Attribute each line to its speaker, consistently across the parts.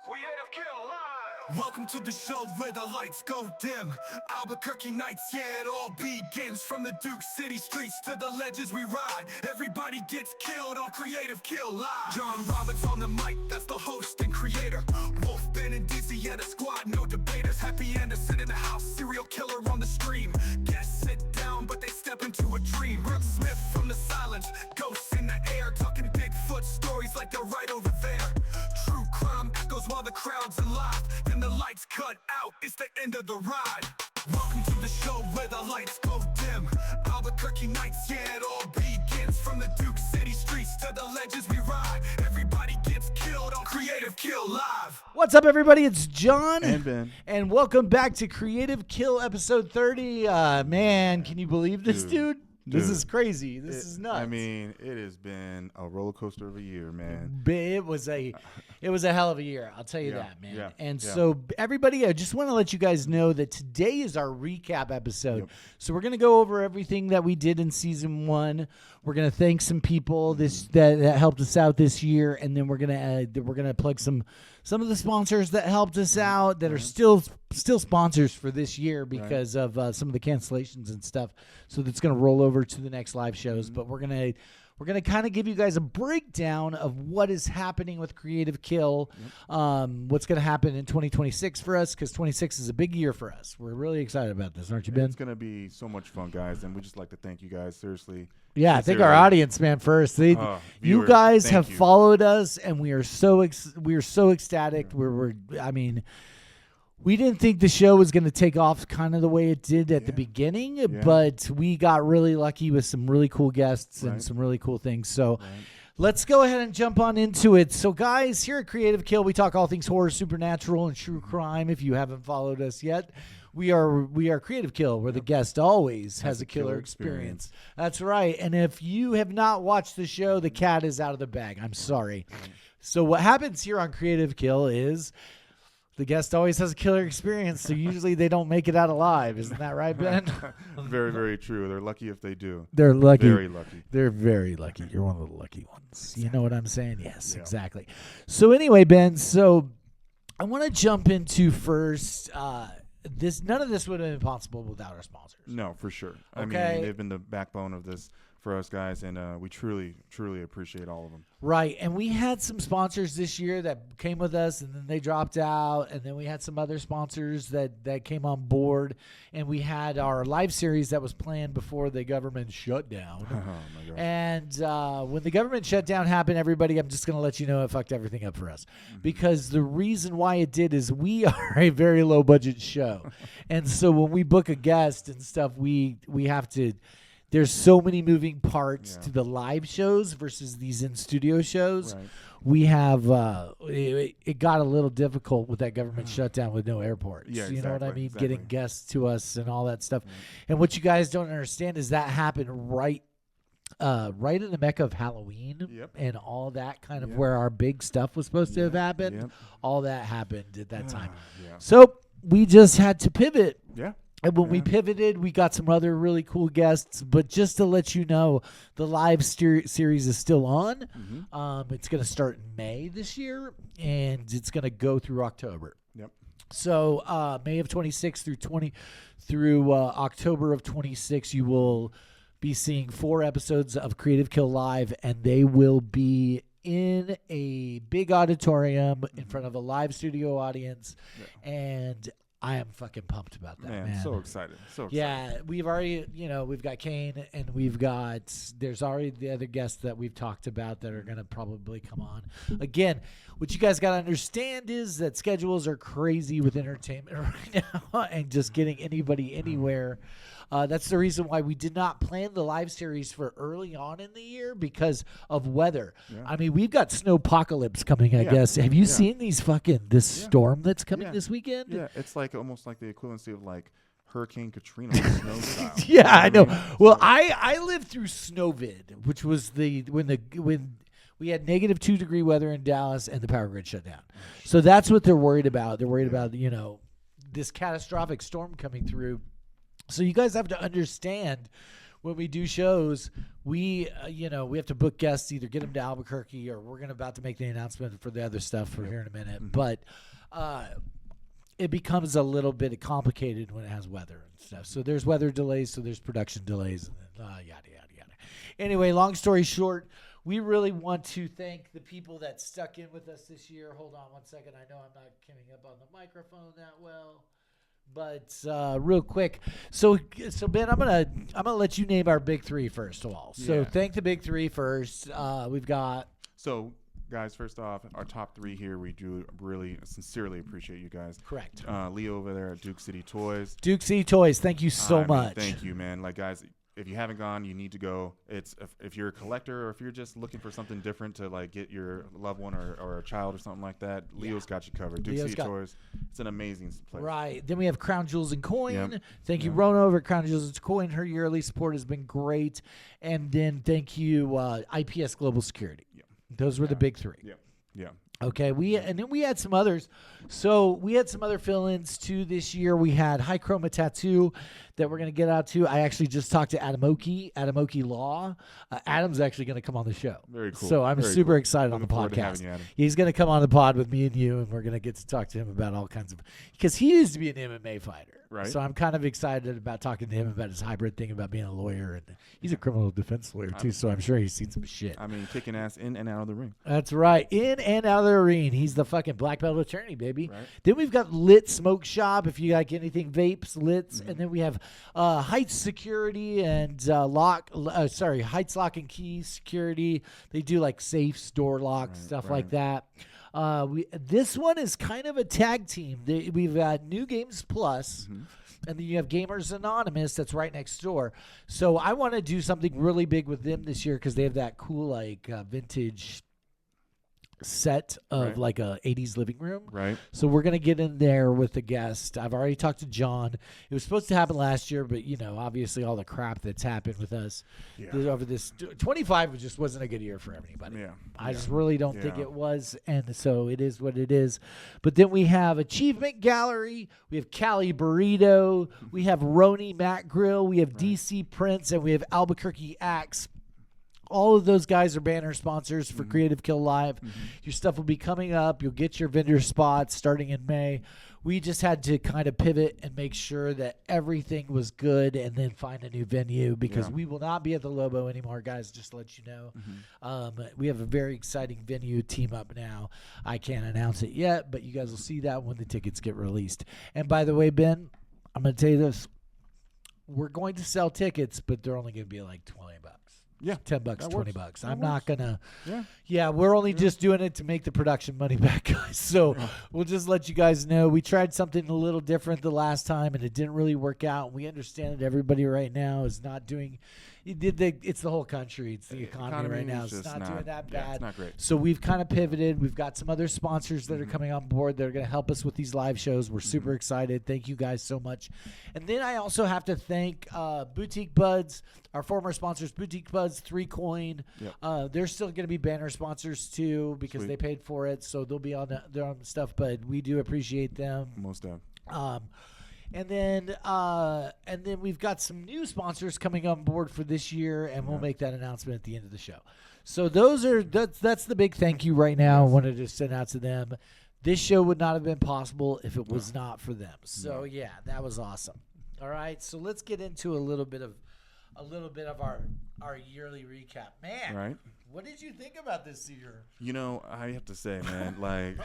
Speaker 1: Creative Kill Live.
Speaker 2: Welcome to the show where the lights go dim. Albuquerque nights, yeah, it all begins. From the Duke City streets to the ledges we ride. Everybody gets killed on Creative Kill Live. John Roberts on the mic, that's the host and creator. Wolf, Ben, and Dizzy, yeah, the squad, no debaters. Happy Anderson in the house, serial killer on the stream. Guests sit down, but they step into a dream. Brooke Smith from the silence, ghosts in the air. Talking Bigfoot stories like they're right over there. True crime echoes while the crowd's alive. Then the lights cut out, it's the end of the ride. Welcome to the show where the lights go dim. Albuquerque nights, yeah, it all begins. From the Duke City streets to the ledges we ride. Everybody gets killed on Creative Kill Live.
Speaker 3: What's up, everybody? It's John.
Speaker 4: And Ben.
Speaker 3: And welcome back to Creative Kill episode 30. Man, can you believe this, dude? This is crazy. This is nuts.
Speaker 4: I mean, it has been a roller coaster of a year, man.
Speaker 3: It was a hell of a year. I'll tell you that, man.
Speaker 4: Yeah,
Speaker 3: and
Speaker 4: yeah.
Speaker 3: so, everybody, I just want to let you guys know that today is our recap episode.
Speaker 4: Yep.
Speaker 3: So we're gonna go over everything that we did in season 1. We're gonna thank some people that helped us out this year, and then we're gonna plug some of the sponsors that helped us out that are still sponsors for this year because of some of the cancellations and stuff. So that's going to roll over to the next live shows. But we're gonna kind of give you guys a breakdown of what is happening with Creative Kill, what's going to happen in 2026 for us, because 26 is a big year for us. We're really excited about this, aren't you, Ben?
Speaker 4: It's going to be so much fun, guys, and we just like to thank you guys, seriously.
Speaker 3: Yeah, I think our audience, man, first. You
Speaker 4: Viewers,
Speaker 3: guys
Speaker 4: thank
Speaker 3: have
Speaker 4: you.
Speaker 3: followed us, and we are so ecstatic. We didn't think the show was going to take off kind of the way it did at the beginning, but we got really lucky with some really cool guests and some really cool things. So let's go ahead and jump on into it. So, guys, here at Creative Kill, we talk all things horror, supernatural, and true crime. If you haven't followed us yet, we are Creative Kill, where the guest always has a killer experience. That's right. And if you have not watched the show, the cat is out of the bag. I'm sorry. So what happens here on Creative Kill is the guest always has a killer experience, so usually they don't make it out alive. Isn't that right, Ben?
Speaker 4: Very, very true. They're lucky if they do.
Speaker 3: They're lucky.
Speaker 4: Very lucky.
Speaker 3: They're very lucky. You're one of the lucky ones. Exactly. You know what I'm saying? Yes, exactly. So anyway, Ben, so I want to jump into first none of this would have been possible without our sponsors.
Speaker 4: No, for sure. I
Speaker 3: Okay.
Speaker 4: mean, they've been the backbone of this for us guys, and we truly, truly appreciate all of them.
Speaker 3: Right, and we had some sponsors this year that came with us, and then they dropped out, and then we had some other sponsors that came on board, and we had our live series that was planned before the government shut down.
Speaker 4: Oh, my gosh.
Speaker 3: And when the government shutdown happened, everybody, I'm just going to let you know it fucked everything up for us. Because the reason why it did is we are a very low-budget show. And so when we book a guest and stuff, we have to – there's so many moving parts to the live shows versus these in-studio shows.
Speaker 4: Right.
Speaker 3: We have it got a little difficult with that government shutdown with no airports.
Speaker 4: Yeah,
Speaker 3: you know what I
Speaker 4: exactly,
Speaker 3: mean?
Speaker 4: exactly.
Speaker 3: Getting guests to us and all that stuff. And what you guys don't understand is that happened right in the mecca of Halloween and all that kind of where our big stuff was supposed to have happened.
Speaker 4: Yep.
Speaker 3: All that happened at that time.
Speaker 4: Yeah.
Speaker 3: So we just had to pivot.
Speaker 4: Yeah.
Speaker 3: And when we pivoted, we got some other really cool guests. But just to let you know, the live series is still on. It's going to start in May this year, and it's going to go through October.
Speaker 4: Yep.
Speaker 3: So May of 26 through October of 26, you will be seeing 4 episodes of Creative Kill Live, and they will be in a big auditorium in front of a live studio audience. And I am fucking pumped about that, man.
Speaker 4: So excited. So excited.
Speaker 3: Yeah, we've already, we've got Kane, and there's already the other guests that we've talked about that are going to probably come on. Again, what you guys got to understand is that schedules are crazy with entertainment right now and just getting anybody anywhere. That's the reason why we did not plan the live series for early on in the year because of weather. Yeah. I mean, we've got snowpocalypse coming, I guess. Have you seen this storm that's coming this weekend?
Speaker 4: Yeah, it's like almost like the equivalency of like Hurricane Katrina with snow style.
Speaker 3: Yeah, I know. Well, I lived through Snowvid, which was when we had -2 degree weather in Dallas and the power grid shut down. So that's what they're worried about. They're worried about, this catastrophic storm coming through. So you guys have to understand when we do shows, we we have to book guests, either get them to Albuquerque or we're about to make the announcement for the other stuff for here in a minute. But it becomes a little bit complicated when it has weather and stuff. So there's weather delays, so there's production delays, and then yada, yada, yada. Anyway, long story short, we really want to thank the people that stuck in with us this year. Hold on one second. I know I'm not coming up on the microphone that well. But real quick, so Ben, I'm gonna let you name our big three first of all. So thank the big three first. We've got
Speaker 4: guys. First off, our top three here, we do really sincerely appreciate you guys.
Speaker 3: Correct.
Speaker 4: Leo over there at Duke City Toys.
Speaker 3: Duke City Toys, thank you so much.
Speaker 4: Thank you, man. Like guys, if you haven't gone, you need to go. It's if you're a collector or if you're just looking for something different to like get your loved one or a child or something like that, Leo's got you covered. Duke City Toys, it's an amazing place.
Speaker 3: Right. Then we have Crown Jewels and Coin.
Speaker 4: Yep.
Speaker 3: Thank you, Rona over at Crown Jewels and Coin. Her yearly support has been great. And then thank you, IPS Global Security.
Speaker 4: Yeah.
Speaker 3: Those were the big three.
Speaker 4: Yeah. Yeah.
Speaker 3: Okay, and then we had some others. So we had some other fill-ins too this year. We had High Chroma Tattoo that we're going to get out to. I actually just talked to Adam Oki Law. Adam's actually going to come on the show.
Speaker 4: Very cool.
Speaker 3: So I'm super excited
Speaker 4: Looking
Speaker 3: on the
Speaker 4: forward to
Speaker 3: podcast.
Speaker 4: having you, Adam.
Speaker 3: He's going to come on the pod with me and you, and we're going to get to talk to him about all kinds of – because he used to be an MMA fighter.
Speaker 4: Right.
Speaker 3: So I'm kind of excited about talking to him about his hybrid thing about being a lawyer. And he's a criminal defense lawyer too, so I'm sure he's seen some shit.
Speaker 4: I mean, kicking ass in and out of the ring.
Speaker 3: That's right. In and out of the arena. He's the fucking black belt attorney, baby.
Speaker 4: Right.
Speaker 3: Then we've got Lit Smoke Shop, if you like anything vapes, Lits. And then we have Heights Security and Heights Lock and Key Security. They do like safes, door locks, stuff like that. This one is kind of a tag team. We've got New Games Plus, and then you have Gamers Anonymous that's right next door. So I want to do something really big with them this year because they have that cool like vintage set of like a 80s living room.
Speaker 4: Right.
Speaker 3: So we're going to get in there with the guest. I've already talked to John. It was supposed to happen last year, but obviously all the crap that's happened with us over this 25 just wasn't a good year for everybody.
Speaker 4: Yeah.
Speaker 3: I just really don't think it was, and so it is what it is. But then we have Achievement Gallery, we have Cali Burrito, we have Roni Mac Grill, we have DC Prints, and we have Albuquerque Axe. All of those guys are banner sponsors for Creative Kill Live. Your stuff will be coming up. You'll get your vendor spots starting in May. We just had to kind of pivot and make sure that everything was good and then find a new venue because we will not be at the Lobo anymore, guys, just to let you know. We have a very exciting venue team up now. I can't announce it yet, but you guys will see that when the tickets get released. And by the way, Ben, I'm going to tell you this. We're going to sell tickets, but they're only going to be like $20.
Speaker 4: Yeah.
Speaker 3: $10,
Speaker 4: that
Speaker 3: $20.
Speaker 4: works.
Speaker 3: I'm not going to.
Speaker 4: Yeah.
Speaker 3: We're only just doing it to make the production money back, guys. So we'll just let you guys know. We tried something a little different the last time, and it didn't really work out. We understand that everybody right now is not doing. It's the whole country. It's the economy right now. It's not doing that bad.
Speaker 4: It's not great.
Speaker 3: So we've kind of pivoted. We've got some other sponsors that are coming on board that are going to help us with these live shows. We're super excited. Thank you guys so much. And then I also have to thank Boutique Buds, our former sponsors, Boutique Buds, 3 Coin. Yep. They're still going to be banner sponsors too because they paid for it. So they'll be on their own stuff, but we do appreciate them.
Speaker 4: Most of.
Speaker 3: And then we've got some new sponsors coming on board for this year, and we'll make that announcement at the end of the show. So that's the big thank you right now. I wanted to send out to them. This show would not have been possible if it was not for them. So that was awesome. All right, so let's get into a little bit of our yearly recap. Man,
Speaker 4: right.
Speaker 3: What did you think about this year?
Speaker 4: I have to say, man, like,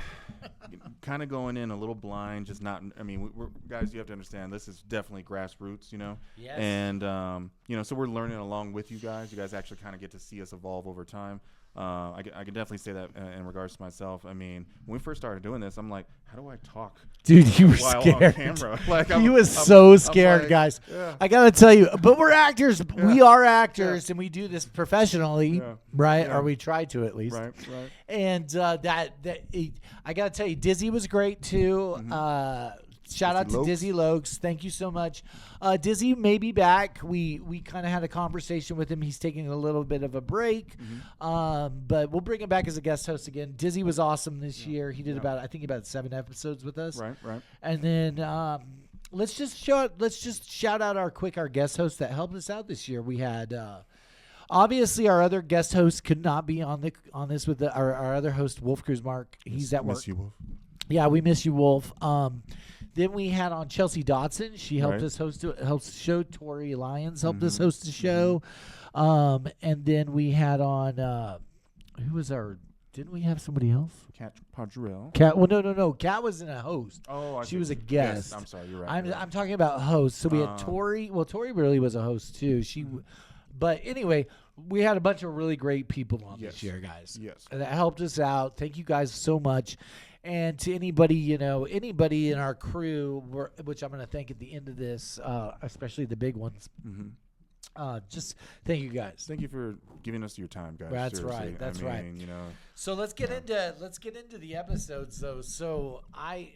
Speaker 4: kind of going in a little blind, just not. I mean, guys, you have to understand, this is definitely grassroots,
Speaker 3: Yes.
Speaker 4: And so we're learning along with you guys. You guys actually kind of get to see us evolve over time. I can definitely say that in regards to myself. I mean, when we first started doing this, I'm like, how do I talk?
Speaker 3: Dude, you were
Speaker 4: while
Speaker 3: scared.
Speaker 4: on camera? Like,
Speaker 3: He was so scared,
Speaker 4: like,
Speaker 3: guys.
Speaker 4: Yeah.
Speaker 3: I got to tell you, but we're actors. Yeah. We are actors, and we do this professionally, right?
Speaker 4: Yeah.
Speaker 3: Or we try to at least.
Speaker 4: Right.
Speaker 3: And I got to tell you, Dizzy was great too. Shout out to Dizzy Lokes. Thank you so much. Dizzy may be back. We kind of had a conversation with him. He's taking a little bit of a break, but we'll bring him back as a guest host again. Dizzy was awesome this year. He did about 7 episodes with us.
Speaker 4: Right.
Speaker 3: And then let's just shout out our guest hosts that helped us out this year. We had obviously our other guest host could not be on this with our other host, Wolf Krusemark. He's at work.
Speaker 4: Miss you, Wolf.
Speaker 3: Yeah, we miss you, Wolf. Then we had on Chelsea Dotson. She helped us helped the show. Tori Lyons helped us host the show. And then we had on who was our? Didn't we have somebody else?
Speaker 4: Kat Padrell.
Speaker 3: Kat. Well, no. Kat wasn't a host.
Speaker 4: Oh,
Speaker 3: she was a guest.
Speaker 4: Yes, I'm sorry, you're right.
Speaker 3: I'm talking about hosts. So we had Tori. Well, Tori really was a host too. But anyway, we had a bunch of really great people on this year, guys.
Speaker 4: Yes.
Speaker 3: And that helped us out. Thank you guys so much. And to anybody in our crew, which I'm going to thank at the end of this, especially the big ones. Just thank you guys.
Speaker 4: Thank you for giving us your time, guys.
Speaker 3: That's
Speaker 4: Seriously.
Speaker 3: right. That's right.
Speaker 4: You know.
Speaker 3: So let's get into the episodes though. So I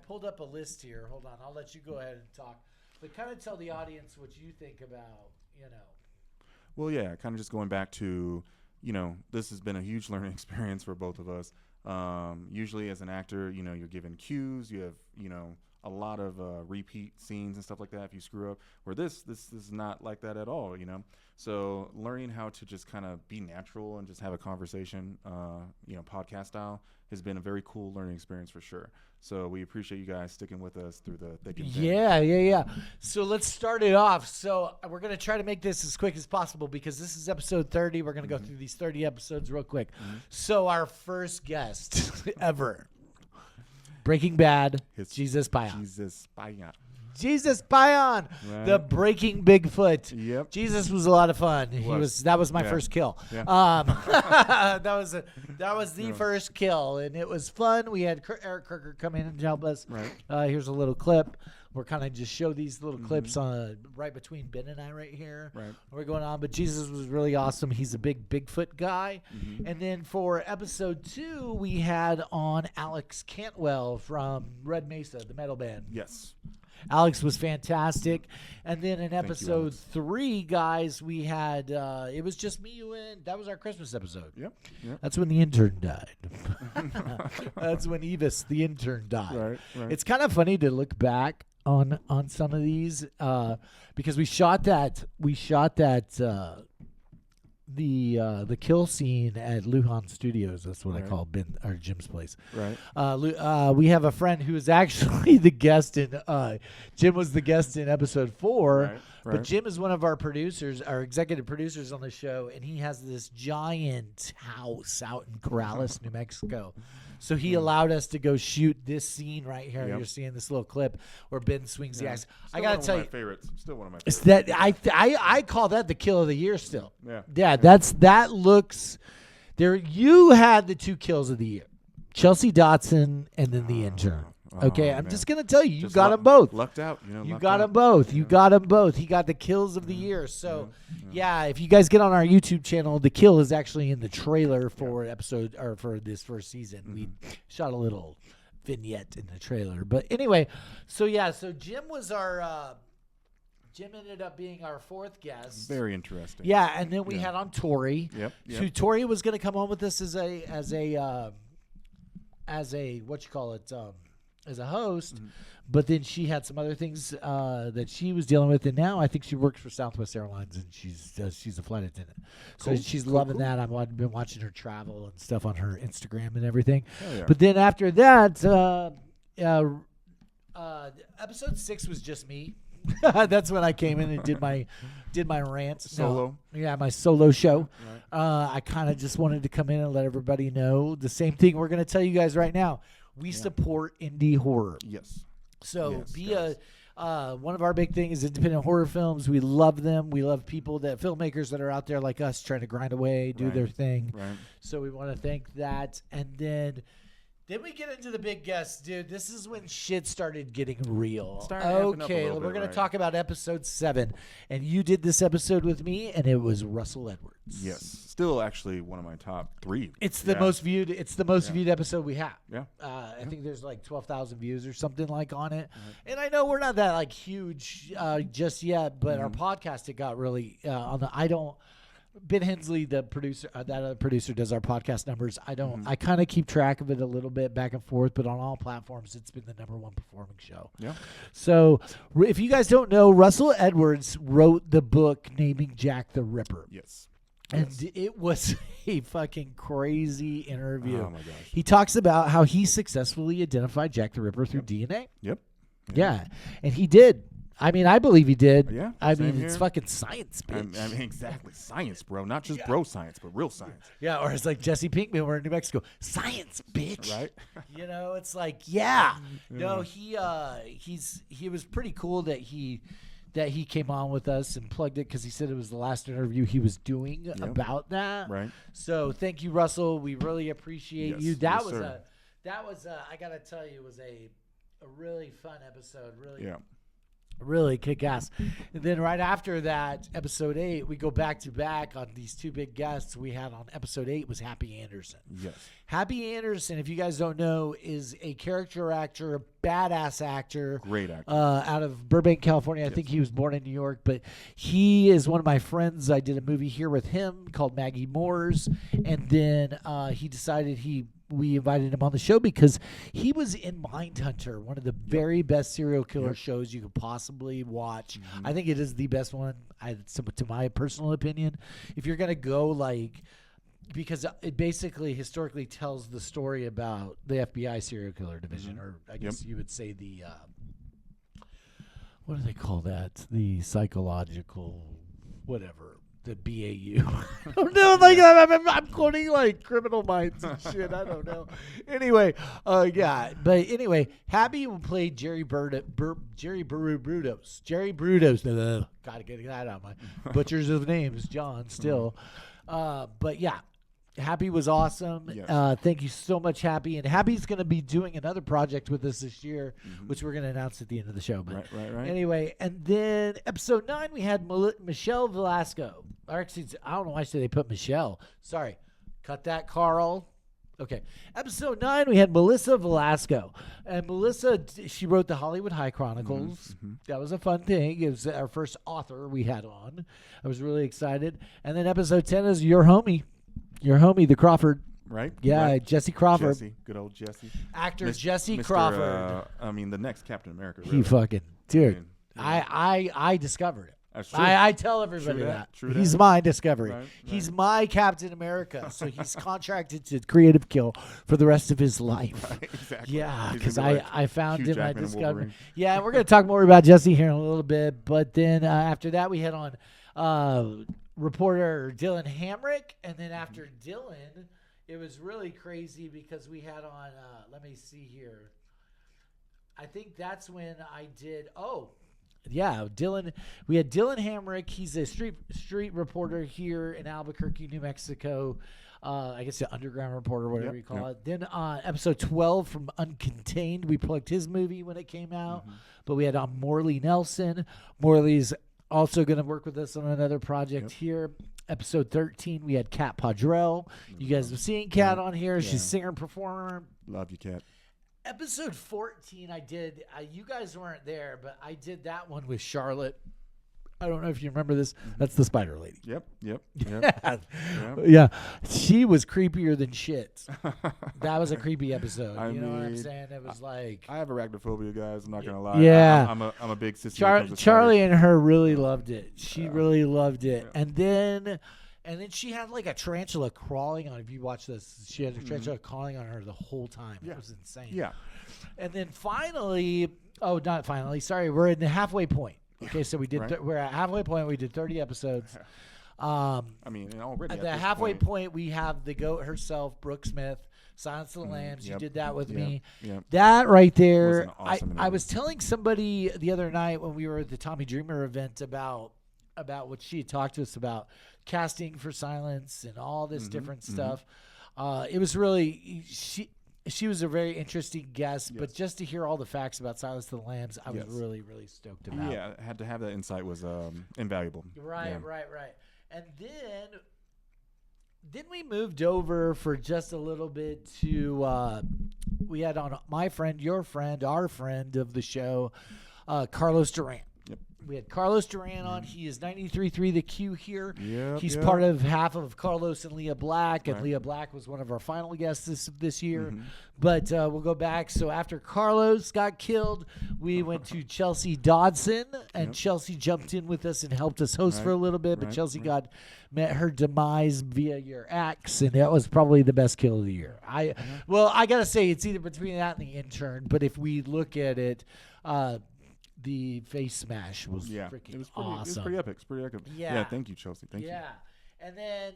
Speaker 3: pulled up a list here. Hold on, I'll let you go ahead and talk, but kind of tell the audience what you think about.
Speaker 4: Well, yeah, kind of just going back to, this has been a huge learning experience for both of us. Usually as an actor, you're given cues, you have, a lot of repeat scenes and stuff like that if you screw up, where this is not like that at all, So learning how to just kind of be natural and just have a conversation, podcast style has been a very cool learning experience for sure. So we appreciate you guys sticking with us through the thick and thin.
Speaker 3: Yeah. So let's start it off. So we're going to try to make this as quick as possible because this is episode 30. We're going to go through these 30 episodes real quick. So our first guest ever, Breaking Bad, Jesus Payan. Jesus Payan,
Speaker 4: right.
Speaker 3: The Breaking Bigfoot.
Speaker 4: Yep.
Speaker 3: Jesus was a lot of fun. That was my first kill.
Speaker 4: Yeah.
Speaker 3: That was the first kill, and it was fun. We had Eric Kirker come in and help us.
Speaker 4: Right.
Speaker 3: Here's a little clip. We're kind of just show these little clips on right between Ben and I right here.
Speaker 4: Right.
Speaker 3: We're going on, but Jesus was really awesome. He's a big Bigfoot guy. And then for episode 2, we had on Alex Cantwell from Red Mesa, the metal band.
Speaker 4: Yes.
Speaker 3: Alex was fantastic. And then in episode
Speaker 4: Alex.
Speaker 3: 3, guys, we had, it was just me, you, and that was our Christmas episode.
Speaker 4: Yep.
Speaker 3: That's when the intern died. That's when Evis, the intern, died.
Speaker 4: Right.
Speaker 3: It's kind of funny to look back on some of these because we shot that the kill scene at Lujan Studios. That's what I call Ben or Jim's place.
Speaker 4: Right.
Speaker 3: We have a friend who is actually the guest in. Jim was the guest in episode 4,
Speaker 4: Right.
Speaker 3: but Jim is one of our producers, our executive producers on the show, and he has this giant house out in Corrales, New Mexico. So he allowed us to go shoot this scene right here.
Speaker 4: Yep.
Speaker 3: You're seeing this little clip where Ben swings the axe.
Speaker 4: Still
Speaker 3: I gotta tell you,
Speaker 4: still one of my
Speaker 3: it's
Speaker 4: favorites.
Speaker 3: that I call that the kill of the year still.
Speaker 4: Yeah.
Speaker 3: That looks there. You had the 2 kills of the year, Chelsea Dotson and then the intern. Okay, I'm
Speaker 4: man.
Speaker 3: just gonna tell you,
Speaker 4: Just
Speaker 3: got them both.
Speaker 4: Lucked out.
Speaker 3: You got them both. You got them both. He got the kills of the year. So, yeah, if you guys get on our YouTube channel, the kill is actually in the trailer for episode or for this first season. We shot a little vignette in the trailer. But anyway, so Jim was our. Jim ended up being our 4th guest.
Speaker 4: Very interesting.
Speaker 3: Yeah, and then we had on Tori.
Speaker 4: Yep.
Speaker 3: So Tori was going to come on with us as a what you call it. As a host, but then she had some other things that she was dealing with, and now I think she works for Southwest Airlines, and she's a flight attendant. So she's loving that. I've been watching her travel and stuff on her Instagram and everything. But then after that, episode 6 was just me. That's when I came in and did my rant
Speaker 4: Solo.
Speaker 3: my solo show. I kind of just wanted to come in and let everybody know the same thing we're going to tell you guys right now. We support indie horror.
Speaker 4: Yes.
Speaker 3: So one of our big things is independent horror films. We love them. We love filmmakers that are out there like us trying to grind away, do their thing.
Speaker 4: Right.
Speaker 3: So we want to thank that. And then we get into the big guests, dude. This is when shit started getting real. Okay, we're going to talk about episode 7. And you did this episode with me, and it was Russell Edwards.
Speaker 4: Yes. Still actually one of my top 3.
Speaker 3: It's the most viewed. It's the most viewed episode we have.
Speaker 4: Yeah.
Speaker 3: I think there's like 12,000 views or something like on it. And I know we're not that like huge just yet, but our podcast, it got really on the, Ben Hensley, the producer, that other producer, does our podcast numbers. I don't.
Speaker 4: Mm-hmm.
Speaker 3: I kind of keep track of it a little bit back and forth, but on all platforms, it's been the #1 performing show.
Speaker 4: Yeah.
Speaker 3: So, if you guys don't know, Russell Edwards wrote the book naming Jack the Ripper.
Speaker 4: Yes.
Speaker 3: And it was a fucking crazy interview.
Speaker 4: Oh my gosh.
Speaker 3: He talks about how he successfully identified Jack the Ripper through DNA.
Speaker 4: Yep.
Speaker 3: Yeah, and he did. I mean, I believe he did.
Speaker 4: Yeah,
Speaker 3: I
Speaker 4: same
Speaker 3: mean,
Speaker 4: here.
Speaker 3: it's fucking science, bitch.
Speaker 4: I mean, exactly. Science, bro. Not just bro science, but real science.
Speaker 3: Yeah, or it's like Jesse Pinkman, we're in New Mexico. Science, bitch.
Speaker 4: Right?
Speaker 3: You know, it's like, yeah. No, he was pretty cool that he came on with us and plugged it because he said it was the last interview he was doing about that.
Speaker 4: Right.
Speaker 3: So thank you, Russell. We really appreciate you. That
Speaker 4: Yes, sir.
Speaker 3: was I gotta tell you, it was a really fun episode. Really kick ass. And then right after that, episode 8, we go back to back on these two big guests we had on episode 8 was Happy Anderson.
Speaker 4: Yes.
Speaker 3: Happy Anderson, if you guys don't know, is a character actor, a badass actor.
Speaker 4: Great actor.
Speaker 3: Out of Burbank, California. I think he was born in New York, but he is one of my friends. I did a movie here with him called Maggie Moore's, and then he decided we invited him on the show because he was in Mindhunter, one of the very best serial killer shows you could possibly watch. I think it is the best one, to my personal opinion. If you're going to go because it basically historically tells the story about the FBI serial killer division, or I guess you would say the, what do they call that? The psychological, whatever. The BAU. I don't know. I'm quoting like Criminal Minds and shit. I don't know. Anyway, But anyway, Happy will play Jerry Brudos. Jerry Brudos. Gotta get that out of my butchers of names. John still. But yeah. Happy was awesome.
Speaker 4: Yes.
Speaker 3: Thank you so much, Happy. And Happy's going to be doing another project with us this year, which we're going to announce at the end of the show. But
Speaker 4: Right.
Speaker 3: Anyway, and then episode 9, we had Michelle Velasco. Or actually, I don't know why they put Michelle. Sorry. Cut that, Karl. Okay. Episode 9, we had Melissa Velasco. And Melissa, she wrote the Hollywood High Chronicles. That was a fun thing. It was our first author we had on. I was really excited. And then episode 10 is Your Homie, the Crawford.
Speaker 4: Right?
Speaker 3: Yeah,
Speaker 4: Right.
Speaker 3: Jesse Crawford.
Speaker 4: Good old Jesse.
Speaker 3: Actor Jesse
Speaker 4: Mr.
Speaker 3: Crawford.
Speaker 4: The next Captain America.
Speaker 3: He
Speaker 4: Really.
Speaker 3: fucking, dude.
Speaker 4: I mean,
Speaker 3: I discovered it.
Speaker 4: That's true.
Speaker 3: I tell everybody
Speaker 4: True
Speaker 3: that.
Speaker 4: that.
Speaker 3: He's my discovery.
Speaker 4: Right.
Speaker 3: He's my Captain America. So he's contracted to creative kill for the rest of his life.
Speaker 4: Right, exactly.
Speaker 3: Yeah,
Speaker 4: He's
Speaker 3: because
Speaker 4: gonna be like
Speaker 3: I found
Speaker 4: Hugh
Speaker 3: him. I
Speaker 4: Jackman and
Speaker 3: discovered.
Speaker 4: Wolverine.
Speaker 3: Yeah, we're gonna talk more about Jesse here in a little bit. But then after that, we head on reporter Dylan Hamrick, and then after Dylan, it was really crazy because we had on. Let me see here. I think that's when I did. Yeah, Dylan. We had Dylan Hamrick. He's a street reporter here in Albuquerque, New Mexico. I guess the underground reporter, whatever you call it. Then episode 12 from Uncontained, we plugged his movie when it came out. But we had Morley Nelson. Morley's also going to work with us on another project here. Episode 13, we had Kat Padrell. You guys have seen Kat on here. She's a singer and performer.
Speaker 4: Love you, Kat.
Speaker 3: Episode 14, I did. You guys weren't there, but I did that one with Charlotte. I don't know if you remember this. That's the Spider Lady.
Speaker 4: Yep.
Speaker 3: Yeah. She was creepier than shit. That was a creepy episode. You know what I'm saying? It was like.
Speaker 4: I have arachnophobia, guys. I'm not gonna lie.
Speaker 3: Yeah.
Speaker 4: I'm a big sissy. when it comes to
Speaker 3: Charlie
Speaker 4: spiders.
Speaker 3: and her really loved it. She really loved it. Yeah. And then she had like a tarantula crawling on. If you watch this, she had a tarantula crawling on her the whole time. It was insane.
Speaker 4: Yeah.
Speaker 3: And then finally, not finally. Sorry, we're in the halfway point. Okay, so we did. We're at halfway point. We did 30 episodes.
Speaker 4: I mean, and already
Speaker 3: At
Speaker 4: at
Speaker 3: the
Speaker 4: this
Speaker 3: halfway point, we have the goat herself, Brooke Smith, Silence of the Lambs. You did that with me.
Speaker 4: Yep.
Speaker 3: That right there.
Speaker 4: Was an awesome
Speaker 3: I was telling somebody the other night when we were at the Tommy Dreamer event about what she had talked to us about casting for Silence and all this different stuff. It was really she was a very interesting guest, but just to hear all the facts about Silence of the Lambs, I was really, really stoked about.
Speaker 4: Yeah, had to have that insight was invaluable.
Speaker 3: Right. And then we moved over for just a little bit to we had on my friend, your friend, our friend of the show, Carlos Durant.
Speaker 4: Yep.
Speaker 3: We had Carlos Duran on. He is 93.3 the Q here.
Speaker 4: Yep,
Speaker 3: He's
Speaker 4: yep.
Speaker 3: part of half of Carlos and Leah Black, and
Speaker 4: Right.
Speaker 3: Leah Black was one of our final guests this year.
Speaker 4: Mm-hmm.
Speaker 3: But we'll go back. So after Carlos got killed, we went to Chelsea Dodson, and Chelsea jumped in with us and helped us host for a little bit. But Chelsea met her demise via your ex, and that was probably the best kill of the year. Well, I gotta say it's either between that and the intern. But if we look at it, the face smash was freaking
Speaker 4: it was pretty,
Speaker 3: awesome.
Speaker 4: It was pretty epic. It's pretty epic.
Speaker 3: Yeah.
Speaker 4: Thank you, Chelsea. Thank you.
Speaker 3: Yeah, and then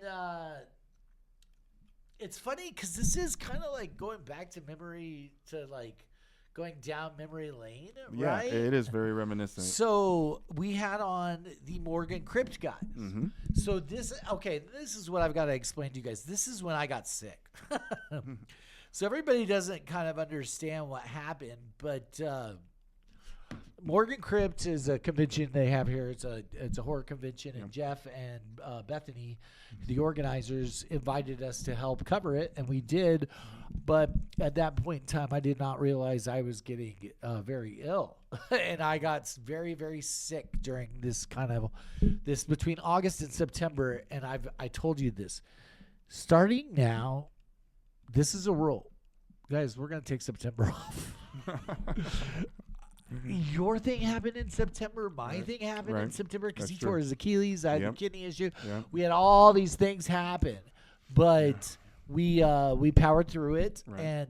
Speaker 3: it's funny because this is kind of like going back to memory to like going down memory lane, right?
Speaker 4: Yeah, it is very reminiscent.
Speaker 3: So we had on the Morgan Crypt guys.
Speaker 4: Mm-hmm.
Speaker 3: So this is what I've got to explain to you guys. This is when I got sick. So everybody doesn't kind of understand what happened, but Morgan Crypt is a convention they have here. It's a horror convention, and Jeff and Bethany, the organizers, invited us to help cover it, and we did. But at that point in time, I did not realize I was getting very ill, and I got very, very sick during this between August and September. And I told you this, starting now, this is a rule, guys. We're gonna take September off. Your thing happened in September. My thing happened in September because he tore his Achilles. I had a kidney issue. Yep. We had all these things happen, but we powered through it, and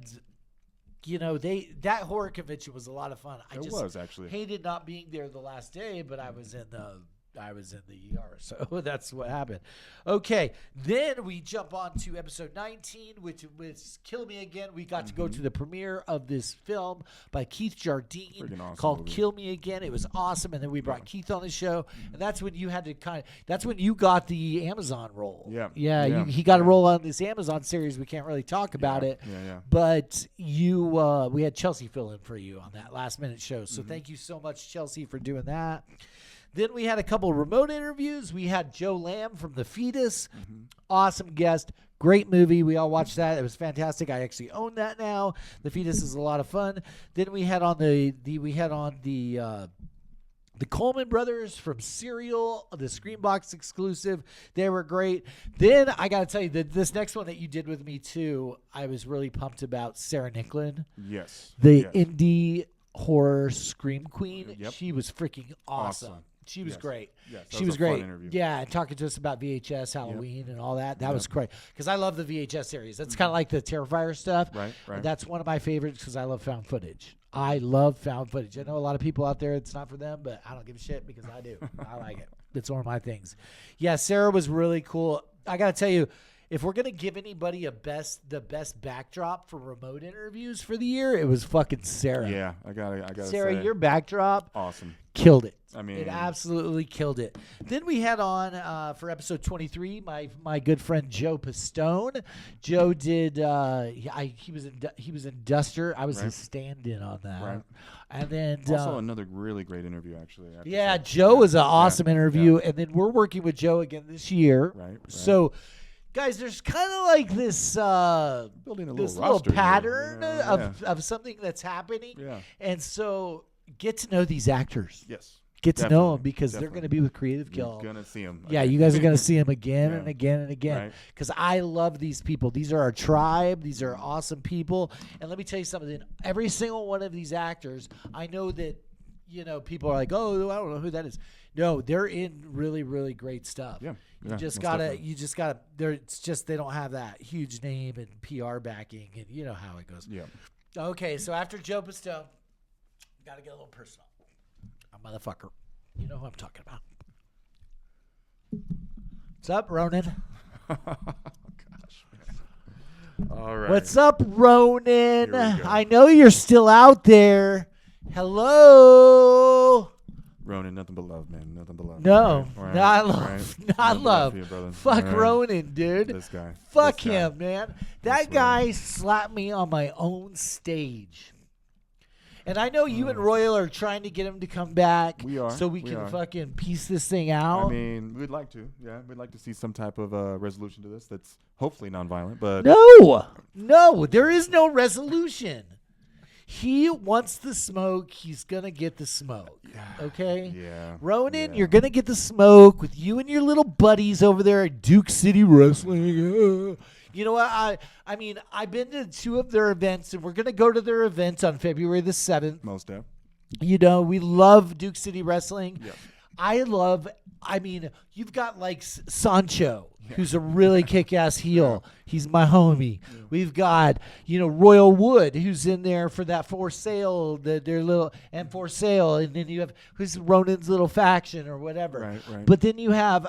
Speaker 3: that horror convention was a lot of fun. I just hated not being there the last day, but I was in the ER, so that's what happened. Okay, then we jump on to episode 19, which was Kill Me Again. We got to go to the premiere of this film by Keith Jardine called Kill Me Again. It was awesome, and then we brought Keith on the show, and that's when you had to that's when you got the Amazon role. He got a role on this Amazon series. We can't really talk about it, but we had Chelsea fill in for you on that last minute show, so thank you so much, Chelsea, for doing that. Then we had a couple remote interviews. We had Joe Lamb from The Fetus. Awesome guest. Great movie. We all watched that. It was fantastic. I actually own that now. The Fetus is a lot of fun. Then we had on the Coleman brothers from Serial, the Screenbox exclusive. They were great. Then I got to tell you that this next one that you did with me too, I was really pumped about. Sarah Nicklin.
Speaker 4: Yes.
Speaker 3: The indie horror scream queen.
Speaker 4: Yep.
Speaker 3: She was freaking awesome. She was great.
Speaker 4: Yes,
Speaker 3: she was great.
Speaker 4: Fun interview.
Speaker 3: Yeah, and talking to us about VHS, Halloween, and all that. That was great because I love the VHS series. That's kind of like the Terrifier stuff.
Speaker 4: Right.
Speaker 3: And that's one of my favorites because I love found footage. I love found footage. I know a lot of people out there, it's not for them, but I don't give a shit because I do. I like it. It's one of my things. Yeah, Sarah was really cool. I got to tell you, if we're going to give anybody the best backdrop for remote interviews for the year, it was fucking Sarah.
Speaker 4: Yeah, I gotta
Speaker 3: Sarah,
Speaker 4: say,
Speaker 3: your backdrop
Speaker 4: awesome.
Speaker 3: Killed it.
Speaker 4: I mean,
Speaker 3: it absolutely killed it. Then we had on for episode 23 my good friend Joe Pistone. Joe did he was in Duster. I was his stand-in on that. Right. And then
Speaker 4: also another really great interview actually.
Speaker 3: Joe was an awesome interview, and then we're working with Joe again this year.
Speaker 4: Right.
Speaker 3: So guys, there's kind of like this
Speaker 4: building
Speaker 3: this little pattern of something that's happening.
Speaker 4: Yeah.
Speaker 3: And so get to know these actors.
Speaker 4: Yes.
Speaker 3: Get to know them because they're going to be with Creative Kill.
Speaker 4: You're going to see them.
Speaker 3: Yeah, you guys are going to see them again and again and again. Because I love these people. These are our tribe. These are awesome people. And let me tell you something. Every single one of these actors, I know that, people are like, oh, I don't know who that is. No, they're in really, really great stuff.
Speaker 4: Yeah.
Speaker 3: You just gotta, it's just, they don't have that huge name and PR backing, and you know how it goes.
Speaker 4: Yeah.
Speaker 3: Okay, so after Joe Pistone, gotta get a little personal. A motherfucker. You know who I'm talking about. What's up, Ronan?
Speaker 4: Oh, gosh, man. All right.
Speaker 3: What's up, Ronan? I know you're still out there. Hello.
Speaker 4: Ronan, nothing but love, man. Nothing but love.
Speaker 3: No,
Speaker 4: right.
Speaker 3: Not love. Not
Speaker 4: nothing
Speaker 3: love.
Speaker 4: You, brother.
Speaker 3: Fuck Ronan, dude.
Speaker 4: This guy.
Speaker 3: Fuck him, man. That guy slapped me on my own stage. And I know you and Royal are trying to get him to come back.
Speaker 4: We are.
Speaker 3: So we can fucking piece this thing out.
Speaker 4: I mean, we'd like to. Yeah, we'd like to see some type of resolution to this that's hopefully nonviolent. But
Speaker 3: No, there is no resolution. He wants the smoke. He's going to get the smoke. Okay?
Speaker 4: Yeah.
Speaker 3: Ronan, you're going to get the smoke with you and your little buddies over there at Duke City Wrestling. You know what? I mean, I've been to 2 of their events, and we're going to go to their event on February the 7th.
Speaker 4: Most deaf.
Speaker 3: You know, we love Duke City Wrestling.
Speaker 4: Yep.
Speaker 3: I mean, you've got like Sancho, who's a really kick-ass heel. He's my homie. Yeah. We've got, Royal Wood, who's in there for that for sale, their little, and for sale. And then you have, who's Ronan's little faction or whatever.
Speaker 4: Right.
Speaker 3: But then you have,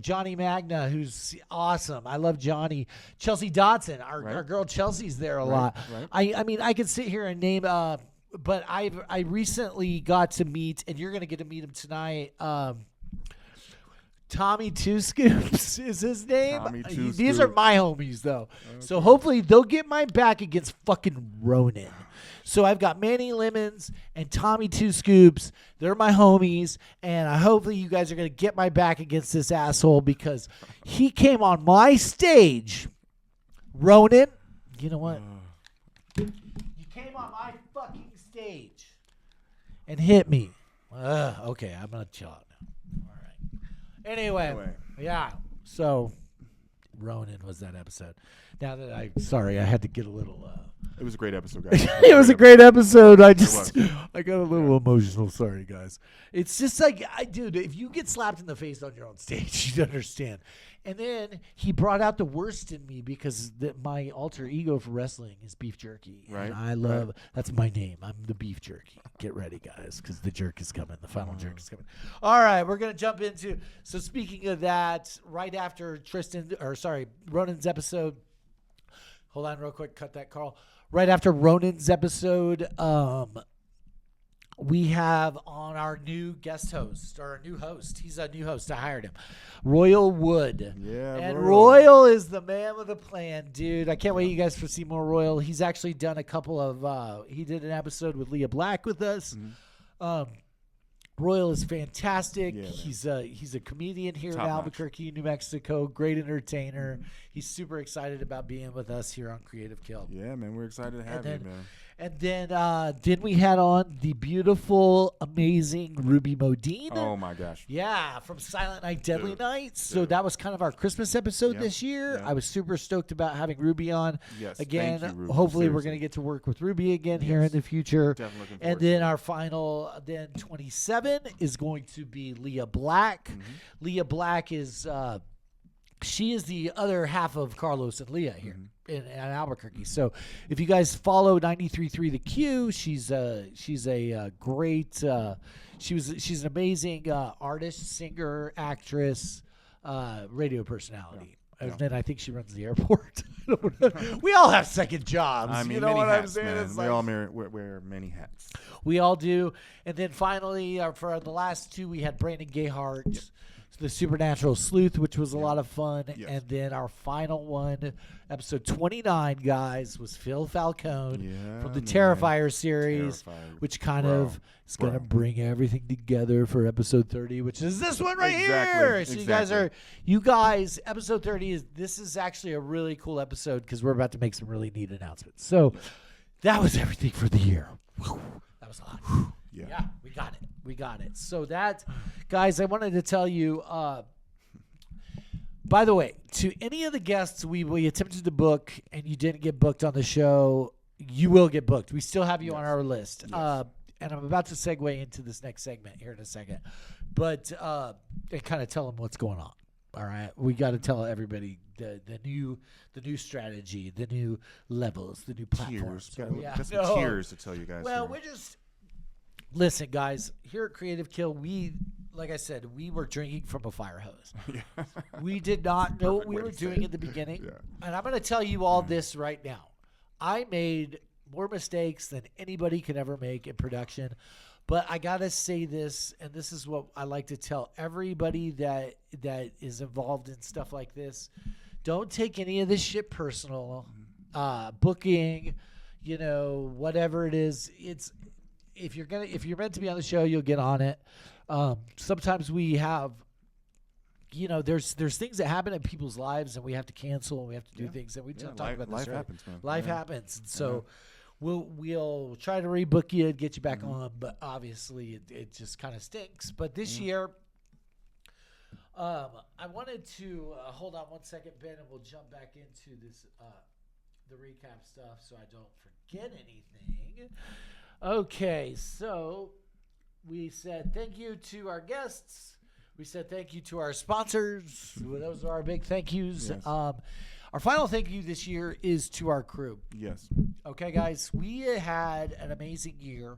Speaker 3: Johnny Magna, who's awesome. I love Johnny. Chelsea Dotson, our girl Chelsea's there a lot.
Speaker 4: Right.
Speaker 3: I could sit here and name, but I recently got to meet, and you're going to get to meet him tonight, Tommy Two Scoops is his name. These are my homies, though. Okay. So hopefully they'll get my back against fucking Ronan. So I've got Manny Lemons and Tommy Two Scoops. They're my homies. And hopefully you guys are going to get my back against this asshole because he came on my stage. Ronan, you know what? You came on my fucking stage and hit me. Okay, I'm going to chill out. Anyway, yeah. So, Ronan was that episode. Now that I had to get a little.
Speaker 4: It was a great episode, guys.
Speaker 3: It was a great episode. I got a little emotional. Sorry, guys. It's just like, dude, if you get slapped in the face on your own stage, you'd understand. And then he brought out the worst in me because my alter ego for wrestling is beef jerky.
Speaker 4: Right.
Speaker 3: And that's my name. I'm the beef jerky. Get ready, guys, because the jerk is coming. The final jerk is coming. All right, we're going to jump into. So speaking of that, right after Ronan's episode. Hold on real quick. Cut that, Carl. Right after Ronan's episode, we have on our new guest host, or our new host. He's a new host. I hired him. Royal Wood.
Speaker 4: Yeah,
Speaker 3: and Royal is the man with a plan, dude. I can't wait you guys to see more Royal. He's actually done a couple of he did an episode with Leah Black with us. Mm-hmm. Royal is fantastic.
Speaker 4: Yeah,
Speaker 3: he's a comedian here in
Speaker 4: Top
Speaker 3: Albuquerque, New Mexico. Great entertainer. Mm-hmm. He's super excited about being with us here on Creative Kill.
Speaker 4: Yeah, man, we're excited to have you, man.
Speaker 3: And then we had on the beautiful, amazing Ruby Modine.
Speaker 4: Oh my gosh!
Speaker 3: Yeah, from Silent Night, Deadly Night. So that was kind of our Christmas episode this year. I was super stoked about having Ruby on.
Speaker 4: Yes,
Speaker 3: again.
Speaker 4: Thank you, Ruby.
Speaker 3: Hopefully,
Speaker 4: Seriously.
Speaker 3: we're going to get to work with Ruby again here in the future.
Speaker 4: Definitely looking
Speaker 3: and then our final, 27 is going to be Leah Black. Mm-hmm. Leah Black is. She is the other half of Carlos and Leah here in Albuquerque. So if you guys follow 93.3 The Q, she's a great she's an amazing artist, singer, actress, radio personality. Yeah. And then I think she runs the airport. We all have second jobs.
Speaker 4: I mean,
Speaker 3: you know what
Speaker 4: hats,
Speaker 3: I'm saying?
Speaker 4: Man. We all wear many hats.
Speaker 3: We all do. And then finally, for the last two, we had Brandon Gayhart. Yep. The Supernatural Sleuth, which was a lot of fun. Yes. And then our final one, episode 29, guys, was Phil Falcone from the Terrifier series, which kind of is going to bring everything together for episode 30, which is this one right here. So you guys, episode 30 this is actually a really cool episode because we're about to make some really neat announcements. So that was everything for the year. Whew, that was a lot. Yeah, we got it. So that, guys, I wanted to tell you, by the way, to any of the guests we attempted to book and you didn't get booked on the show, you will get booked. We still have you on our list. Yes. And I'm about to segue into this next segment here in a second. But and kind of tell them what's going on. All right, we got to tell everybody the new strategy, the new levels, the new platforms.
Speaker 4: Got some tears to tell you guys.
Speaker 3: Well, we're just... Listen, guys, here at Creative Kill, like I said, we were drinking from a fire hose. Yeah. We did not know what we were doing in the beginning. Yeah. And I'm going to tell you all this right now. I made more mistakes than anybody could ever make in production. But I got to say this, and this is what I like to tell everybody that is involved in stuff like this. Don't take any of this shit personal. Booking, whatever it is, if you're meant to be on the show, you'll get on it. Sometimes we have, there's things that happen in people's lives, and we have to cancel, and we have to do things, and we talk about this.
Speaker 4: Life happens, man.
Speaker 3: Life happens, and so we'll try to rebook you and get you back on, but obviously it just kind of stinks. But this year, I wanted to hold on one second, Ben, and we'll jump back into this the recap stuff so I don't forget anything. Okay, so we said thank you to our guests. We said thank you to our sponsors. Those are our big thank yous.
Speaker 4: Yes.
Speaker 3: Our final thank you this year is to our crew.
Speaker 4: Yes.
Speaker 3: Okay, guys, we had an amazing year.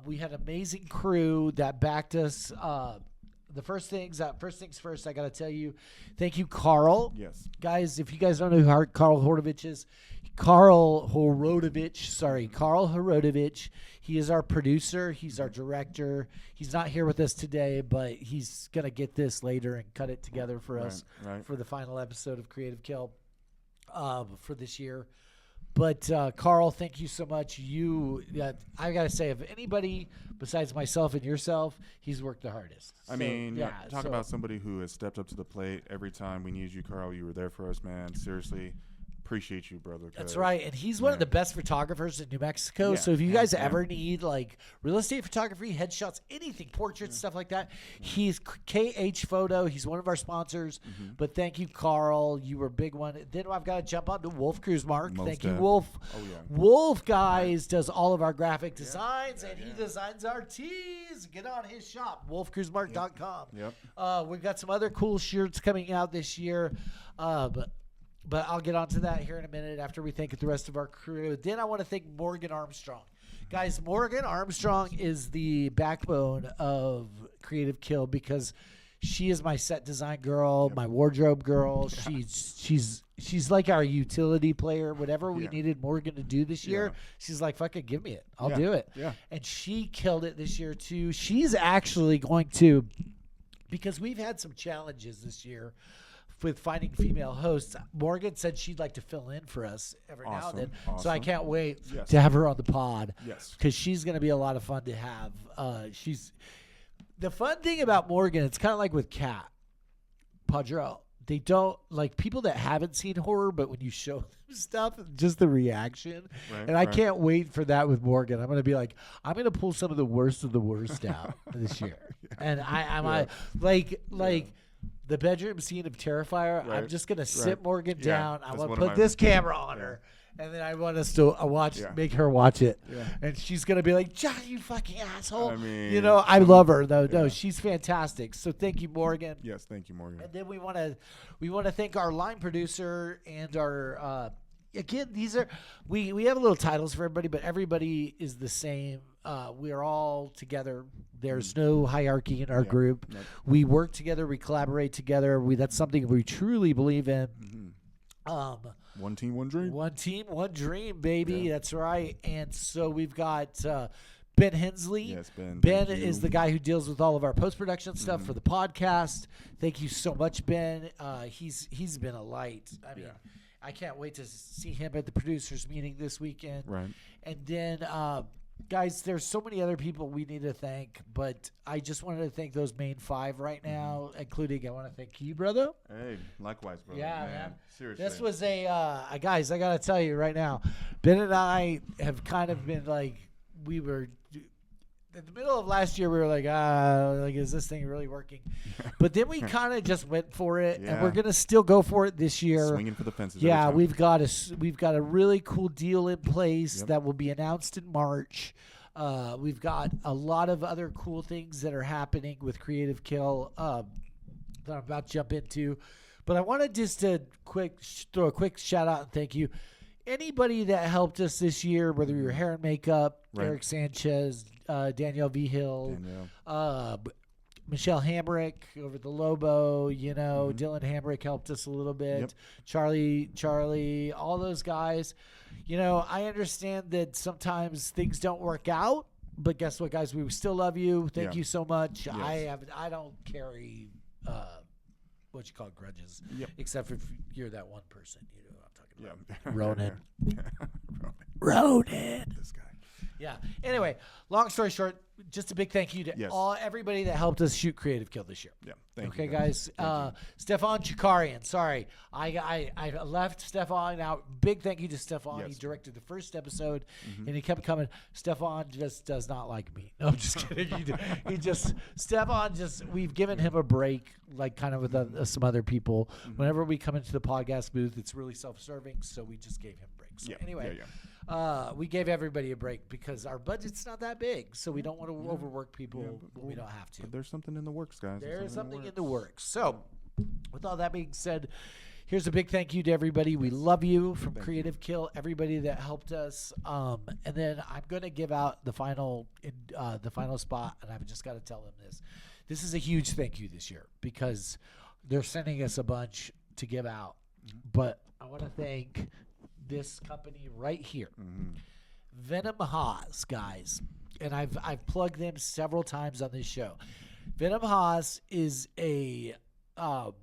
Speaker 3: We had an amazing crew that backed us. First things first, I got to tell you, thank you, Karl.
Speaker 4: Yes.
Speaker 3: Guys, if you guys don't know who Karl Horodowich is, Karl Horodowich. He is our producer. He's our director. He's not here with us today, but he's going to get this later and cut it together for us for the final episode of Creative Kill for this year. But Karl, thank you so much. I got to say, if anybody besides myself and yourself, he's worked the hardest.
Speaker 4: I mean, talk about somebody who has stepped up to the plate every time we needed you, Karl. You were there for us, man. Seriously. Appreciate you, brother.
Speaker 3: That's right. And he's one of the best photographers in New Mexico. Yeah, so if you guys ever need like real estate photography, headshots, anything, portraits, stuff like that, he's KH Photo. He's one of our sponsors. But thank you, Karl. You were a big one. Then I've got to jump on to Wolf Krusemark. Thank you, Wolf. Oh, yeah. Wolf, guys, does all of our graphic designs, and he designs our tees. Get on his shop, wolfkrusemark.com.
Speaker 4: Yep.
Speaker 3: We've got some other cool shirts coming out this year. But I'll get onto that here in a minute after we thank the rest of our crew. Then I want to thank Morgan Armstrong. Guys, Morgan Armstrong is the backbone of Creative Kill because she is my set design girl, my wardrobe girl. She's like our utility player. Whatever we needed Morgan to do this year, she's like, fuck it, give me it. I'll do it. Yeah. And she killed it this year too. She's actually going to, because we've had some challenges this year with finding female hosts. Morgan said she'd like to fill in for us every now and then. So I can't wait to have her on the pod.
Speaker 4: Yes.
Speaker 3: Because she's going to be a lot of fun to have. The fun thing about Morgan, it's kind of like with Kat Padrell. They don't, like, people that haven't seen horror, but when you show them stuff, just the reaction. And I can't wait for that with Morgan. I'm going to be like, I'm going to pull some of the worst out this year. And I'm the bedroom scene of Terrifier, I'm just going to sit Morgan down. I want to put this camera on her. And then I want us to make her watch it. Yeah. And she's going to be like, John, you fucking asshole. I mean, I love her, though. No, she's fantastic. So thank you, Morgan.
Speaker 4: Yes, thank you, Morgan.
Speaker 3: And then we want to thank our line producer and our again, these are we have little titles for everybody, but everybody is the same. We are all together. There's no hierarchy in our group. Yep. We work together. We collaborate together. That's something we truly believe in.
Speaker 4: One team, one dream.
Speaker 3: One team, one dream, baby. Yeah. That's right. And so we've got Ben Hensley.
Speaker 4: Yes, Ben.
Speaker 3: Ben is the guy who deals with all of our post-production stuff for the podcast. Thank you so much, Ben. He's been a light. I mean, I can't wait to see him at the producers meeting this weekend.
Speaker 4: Right.
Speaker 3: And then, guys, there's so many other people we need to thank, but I just wanted to thank those main five right now, including I want to thank you, brother.
Speaker 4: Hey, likewise, brother.
Speaker 3: Yeah, man.
Speaker 4: Seriously.
Speaker 3: This was guys, I got to tell you right now, Ben and I have kind of been like, we were in the middle of last year, we were like, is this thing really working? But then we kind of just went for it, and we're gonna still go for it this year.
Speaker 4: Swinging for the fences.
Speaker 3: Yeah, we've got a really cool deal in place that will be announced in March. We've got a lot of other cool things that are happening with Creative Kill that I'm about to jump into. But I wanted just to throw a quick shout out and thank you. Anybody that helped us this year, whether you were hair and makeup, Eric Sanchez, Danielle Vigil, Michelle Hamrick over at the Lobo, Dylan Hamrick helped us a little bit. Yep. Charlie, all those guys. I understand that sometimes things don't work out, but guess what, guys? We still love you. Thank you so much. Yes. I don't carry what you call grudges, except if you're that one person. You know what I'm talking about. Ronan. Ronan. This guy. Yeah. Anyway, long story short, just a big thank you to everybody that helped us shoot Creative Kill this year.
Speaker 4: Yeah. Thank
Speaker 3: you.
Speaker 4: you.
Speaker 3: Okay, guys. Stefan Chikarian. Sorry, I left Stefan out. Big thank you to Stefan.
Speaker 4: Yes.
Speaker 3: He directed the first episode, and he kept coming. Stefan just does not like me. No, I'm just kidding. We've given him a break, like kind of with some other people. Whenever we come into the podcast booth, it's really self-serving, so we just gave him breaks. So anyway. We gave everybody a break because our budget's not that big, so we don't want to overwork people when we don't have to.
Speaker 4: But there's something in the works, guys.
Speaker 3: There's something in the works. So, with all that being said, here's a big thank you to everybody. We love you from Creative Kill, everybody that helped us. And then I'm going to give out the final spot, and I've just got to tell them this. This is a huge thank you this year because they're sending us a bunch to give out. But I want to thank this company right here, Venom Haas, guys, and I've plugged them several times on this show. Venom Haas is a like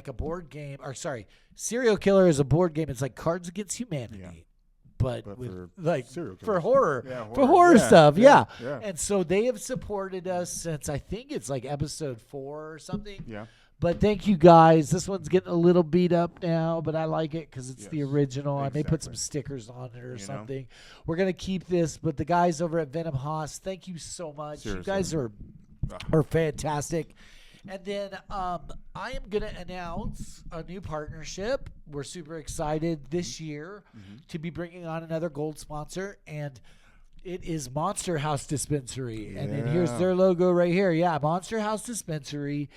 Speaker 3: a board game, or sorry, Serial Killer is a board game. It's like Cards Against Humanity, but with like for horror, for horror stuff, yeah. And so they have supported us since I think it's like episode 4 or something. Yeah. But thank you guys. This one's getting a little beat up now, but I like it because it's the original. Exactly. I may put some stickers on it or something. We're going to keep this. But the guys over at Venom Haas, thank you so much. Seriously. You guys are fantastic. And then I am going to announce a new partnership. We're super excited this year to be bringing on another gold sponsor. And it is Monster House Dispensary. And then here's their logo right here. Yeah, Monster House Dispensary.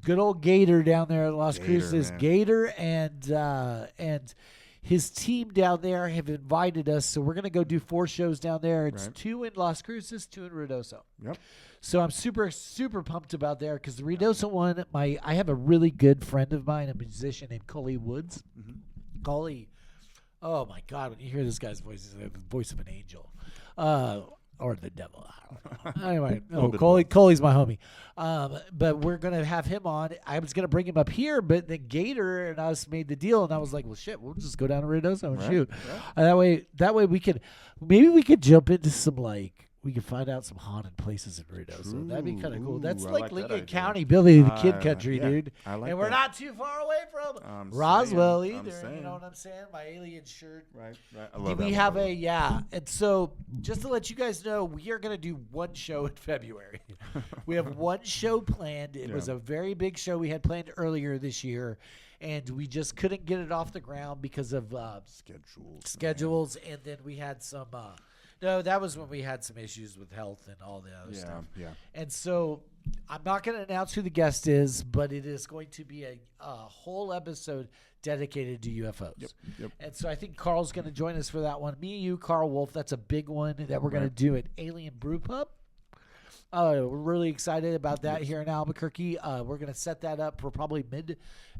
Speaker 3: Good old Gator down there at Las Cruces. Gator and his team down there have invited us, so we're going to go do 4 shows down there. It's 2 in Las Cruces, 2 in Ruidoso. Yep. So I'm super, super pumped about there because the Ruidoso one, I have a really good friend of mine, a musician named Cully Woods. Cully, oh my God, when you hear this guy's voice, it's like the voice of an angel. Or the devil. I don't know. Anyway, Coley's my homie. But we're going to have him on. I was going to bring him up here, but then Gator and us made the deal, and I was like, well, shit, we'll just go down to Ruidoso and shoot. Right. That way we could jump into some, like, we could find out some haunted places in Ruidoso. That'd be kind of cool. That's like Lincoln County, Billy the Kid country, dude.
Speaker 4: I like
Speaker 3: and we're not too far away from Roswell either. You know what I'm saying? My alien shirt. Right. I love that. We have and so just to let you guys know, we are going to do 1 show in February. We have 1 show planned. It was a very big show we had planned earlier this year. And we just couldn't get it off the ground because of schedules. And then we had some no, that was when we had some issues with health and all the other stuff. Yeah. And so I'm not going to announce who the guest is, but it is going to be a whole episode dedicated to UFOs. Yep. And so I think Karl's going to join us for that one. Me, you, Karl Wolf, that's a big one that we're going to do at Alien Brew Pub. We're really excited about that here in Albuquerque. We're going to set that up for probably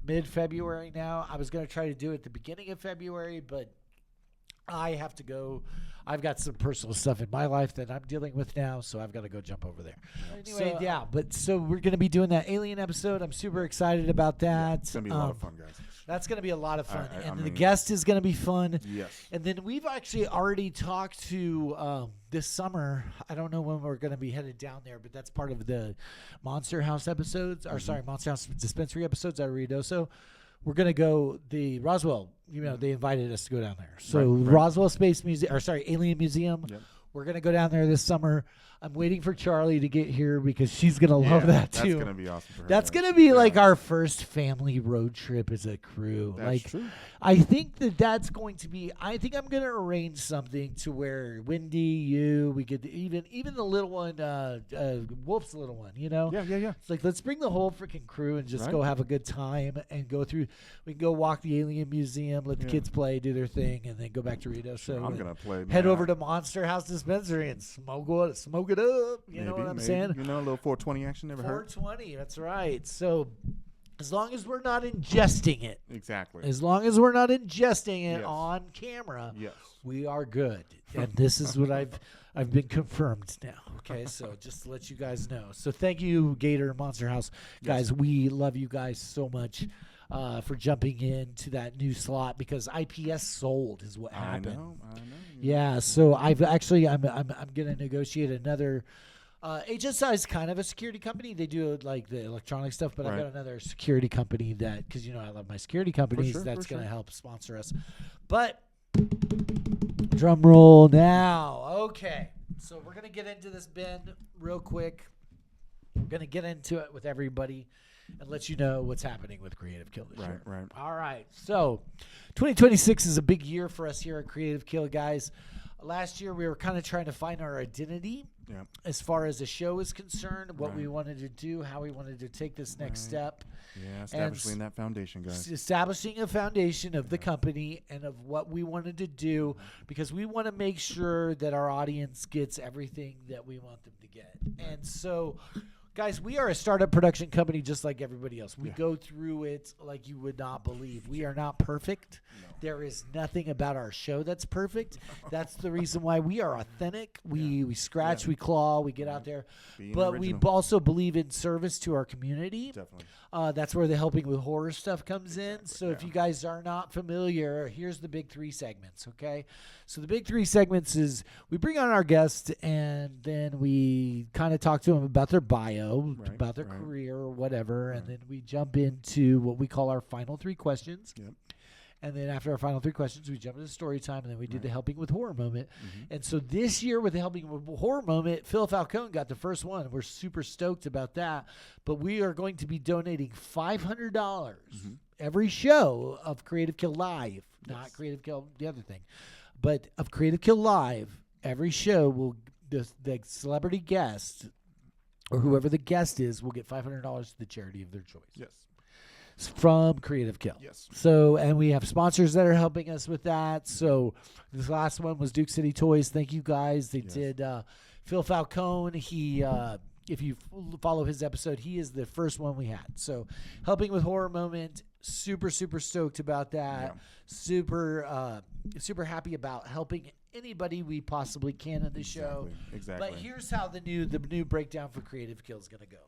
Speaker 3: mid-February now. I was going to try to do it at the beginning of February, but I have to go. I've got some personal stuff in my life that I'm dealing with now, so I've got to go jump over there. Anyway, so we're going to be doing that alien episode. I'm super excited about that.
Speaker 4: It's going to be a lot of fun, guys.
Speaker 3: That's going to be a lot of fun. The guest is going to be fun.
Speaker 4: Yes.
Speaker 3: And then we've actually already talked to this summer. I don't know when we're going to be headed down there, but that's part of the Monster House episodes, Monster House Dispensary episodes at Ruidoso. We're going to go the Roswell. They invited us to go down there. So Roswell Space Museum, Alien Museum. Yep. We're going to go down there this summer. I'm waiting for Charlie to get here because she's going to love that too.
Speaker 4: That's going to be awesome for her.
Speaker 3: That's going to be like our first family road trip as a crew.
Speaker 4: That's true.
Speaker 3: I think that's going to be, I think I'm going to arrange something to where Wendy, we could even the little one, Wolf's little one, Yeah. It's like, let's bring the whole freaking crew and just go have a good time and go through. We can go walk the Alien Museum, let the kids play, do their thing, and then go back to Rito. So
Speaker 4: I'm going to play.
Speaker 3: Head over to Monster House Dispensary and smoke it up. You know what I'm saying?
Speaker 4: A little 420 action never hurt.
Speaker 3: 420, that's right. So as long as we're not ingesting it.
Speaker 4: Exactly.
Speaker 3: As long as we're not ingesting it on camera, we are good. And this is what I've been confirmed now. Okay, so just to let you guys know. So thank you, Gator Monster House. Guys, we love you guys so much. for jumping into that new slot because IPS sold is what happened.
Speaker 4: I know.
Speaker 3: Yeah, so I've actually I'm gonna negotiate another. HSI is kind of a security company. They do like the electronic stuff, but I've got another security company that because I love my security companies. That's gonna help sponsor us. But drum roll now. Okay, so we're gonna get into this, Ben, real quick. We're gonna get into it with everybody and let you know what's happening with Creative Kill this year.
Speaker 4: Right.
Speaker 3: All right. So 2026 is a big year for us here at Creative Kill, guys. Last year, we were kind of trying to find our identity as far as the show is concerned, what we wanted to do, how we wanted to take this next step.
Speaker 4: Yeah, establishing that foundation, guys.
Speaker 3: Establishing a foundation of the company and of what we wanted to do because we want to make sure that our audience gets everything that we want them to get. And so, guys, we are a startup production company just like everybody else. We go through it like you would not believe. We are not perfect. No. There is nothing about our show that's perfect. That's the reason why we are authentic. We scratch, we claw, we get out there. But we also believe in service to our community.
Speaker 4: Definitely.
Speaker 3: That's where the helping with horror stuff comes in. So if you guys are not familiar, here's the big 3 segments, okay? So the big 3 segments is we bring on our guest and then we kind of talk to them about their bio, about their career or whatever, and then we jump into what we call our final 3 questions.
Speaker 4: Yep.
Speaker 3: And then after our final 3 questions, we jump into story time, and then we did the Helping with Horror moment. And so this year with the Helping with Horror moment, Phil Falcone got the first one. We're super stoked about that. But we are going to be donating $500 every show of Creative Kill Live, not Creative Kill, the other thing, but of Creative Kill Live. Every show will the celebrity guest or whoever the guest is will get $500 to the charity of their choice.
Speaker 4: Yes.
Speaker 3: From Creative Kill.
Speaker 4: Yes.
Speaker 3: So, and we have sponsors that are helping us with that. So, this last one was Duke City Toys. Thank you guys. They did Phil Falcone. He, if you follow his episode, he is the first one we had. So, helping with Horror Moment. Super stoked about that. Yeah. Super happy about helping anybody we possibly can in the show.
Speaker 4: Exactly.
Speaker 3: But here's how the new breakdown for Creative Kill is going to go.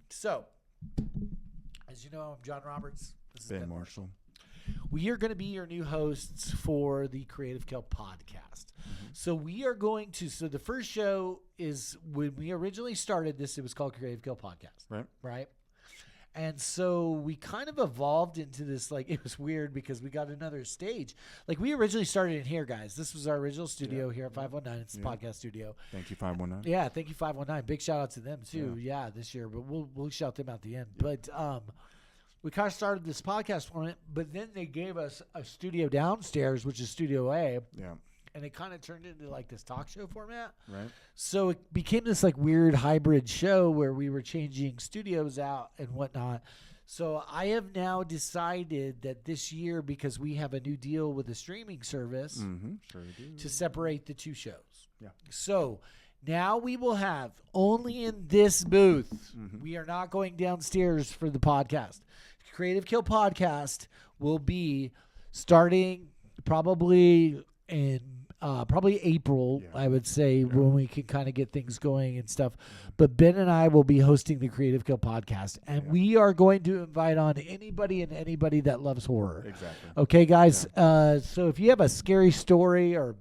Speaker 3: So, as you know, I'm John Roberts. This is
Speaker 4: Ben Marshall.
Speaker 3: We are going to be your new hosts for the Creative Kill podcast. So we are going to. So the first show is when we originally started this. It was called Creative Kill Podcast. Right. And so we kind of evolved into this. Like it was weird because we got another stage. Like we originally started in here, guys. This was our original studio here at 519. It's the podcast studio.
Speaker 4: Thank you, 519.
Speaker 3: Yeah, thank you, 519. Big shout out to them too. Yeah, this year, but we'll shout them out the end. But we kind of started this podcast on it, but then they gave us a studio downstairs, which is Studio A.
Speaker 4: Yeah.
Speaker 3: And it kind of turned into like this talk show format.
Speaker 4: Right.
Speaker 3: So it became this like weird hybrid show where we were changing studios out and whatnot. So I have now decided that this year, because we have a new deal with a streaming service, to separate the 2 shows.
Speaker 4: Yeah.
Speaker 3: So now we will have only in this booth. We are not going downstairs for the podcast. Creative Kill Podcast will be starting probably in probably April, I would say, when we can kind of get things going and stuff. But Ben and I will be hosting the Creative Kill podcast, and we are going to invite on anybody that loves horror.
Speaker 4: Exactly.
Speaker 3: Okay, guys? So if you have a scary story or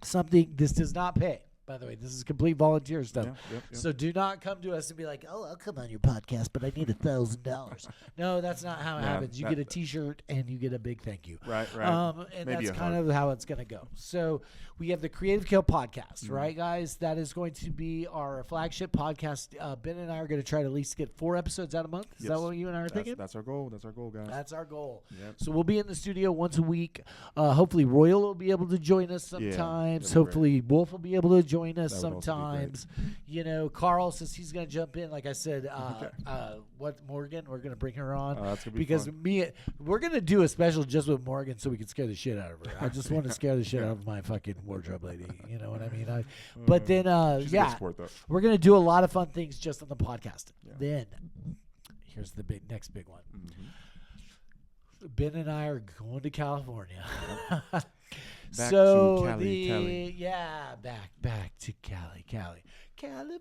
Speaker 3: something, this does not pay. By the way, this is complete volunteer stuff. So do not come to us and be like, "Oh, I'll come on your podcast, but I need $1,000." No, that's not how it happens. You get a T-shirt and you get a big thank you.
Speaker 4: Right.
Speaker 3: And maybe that's kind of how it's going to go. So we have the Creative Kill podcast, right, guys? That is going to be our flagship podcast. Ben and I are going to try to at least get 4 episodes out a month. Is that what you and I are thinking?
Speaker 4: That's our goal. That's our goal, guys.
Speaker 3: That's our goal.
Speaker 4: Yep.
Speaker 3: So we'll be in the studio once a week. Hopefully Royal will be able to join us sometimes. Hopefully Wolf will be able to join us sometimes. You know, Karl says he's going to jump in. Like I said, Morgan, we're going to bring her on
Speaker 4: that's gonna be
Speaker 3: because
Speaker 4: fun.
Speaker 3: We're going to do a special just with Morgan so we can scare the shit out of her. I just want to scare the shit out of my fucking wardrobe lady. You know what I mean? But then,
Speaker 4: She's a good sport, though.
Speaker 3: we're going to do a lot of fun things just on the podcast. Yeah. Then, here's the next big one. Ben and I are going to California.
Speaker 4: Back to Cali.
Speaker 3: Yeah, back to Cali, California.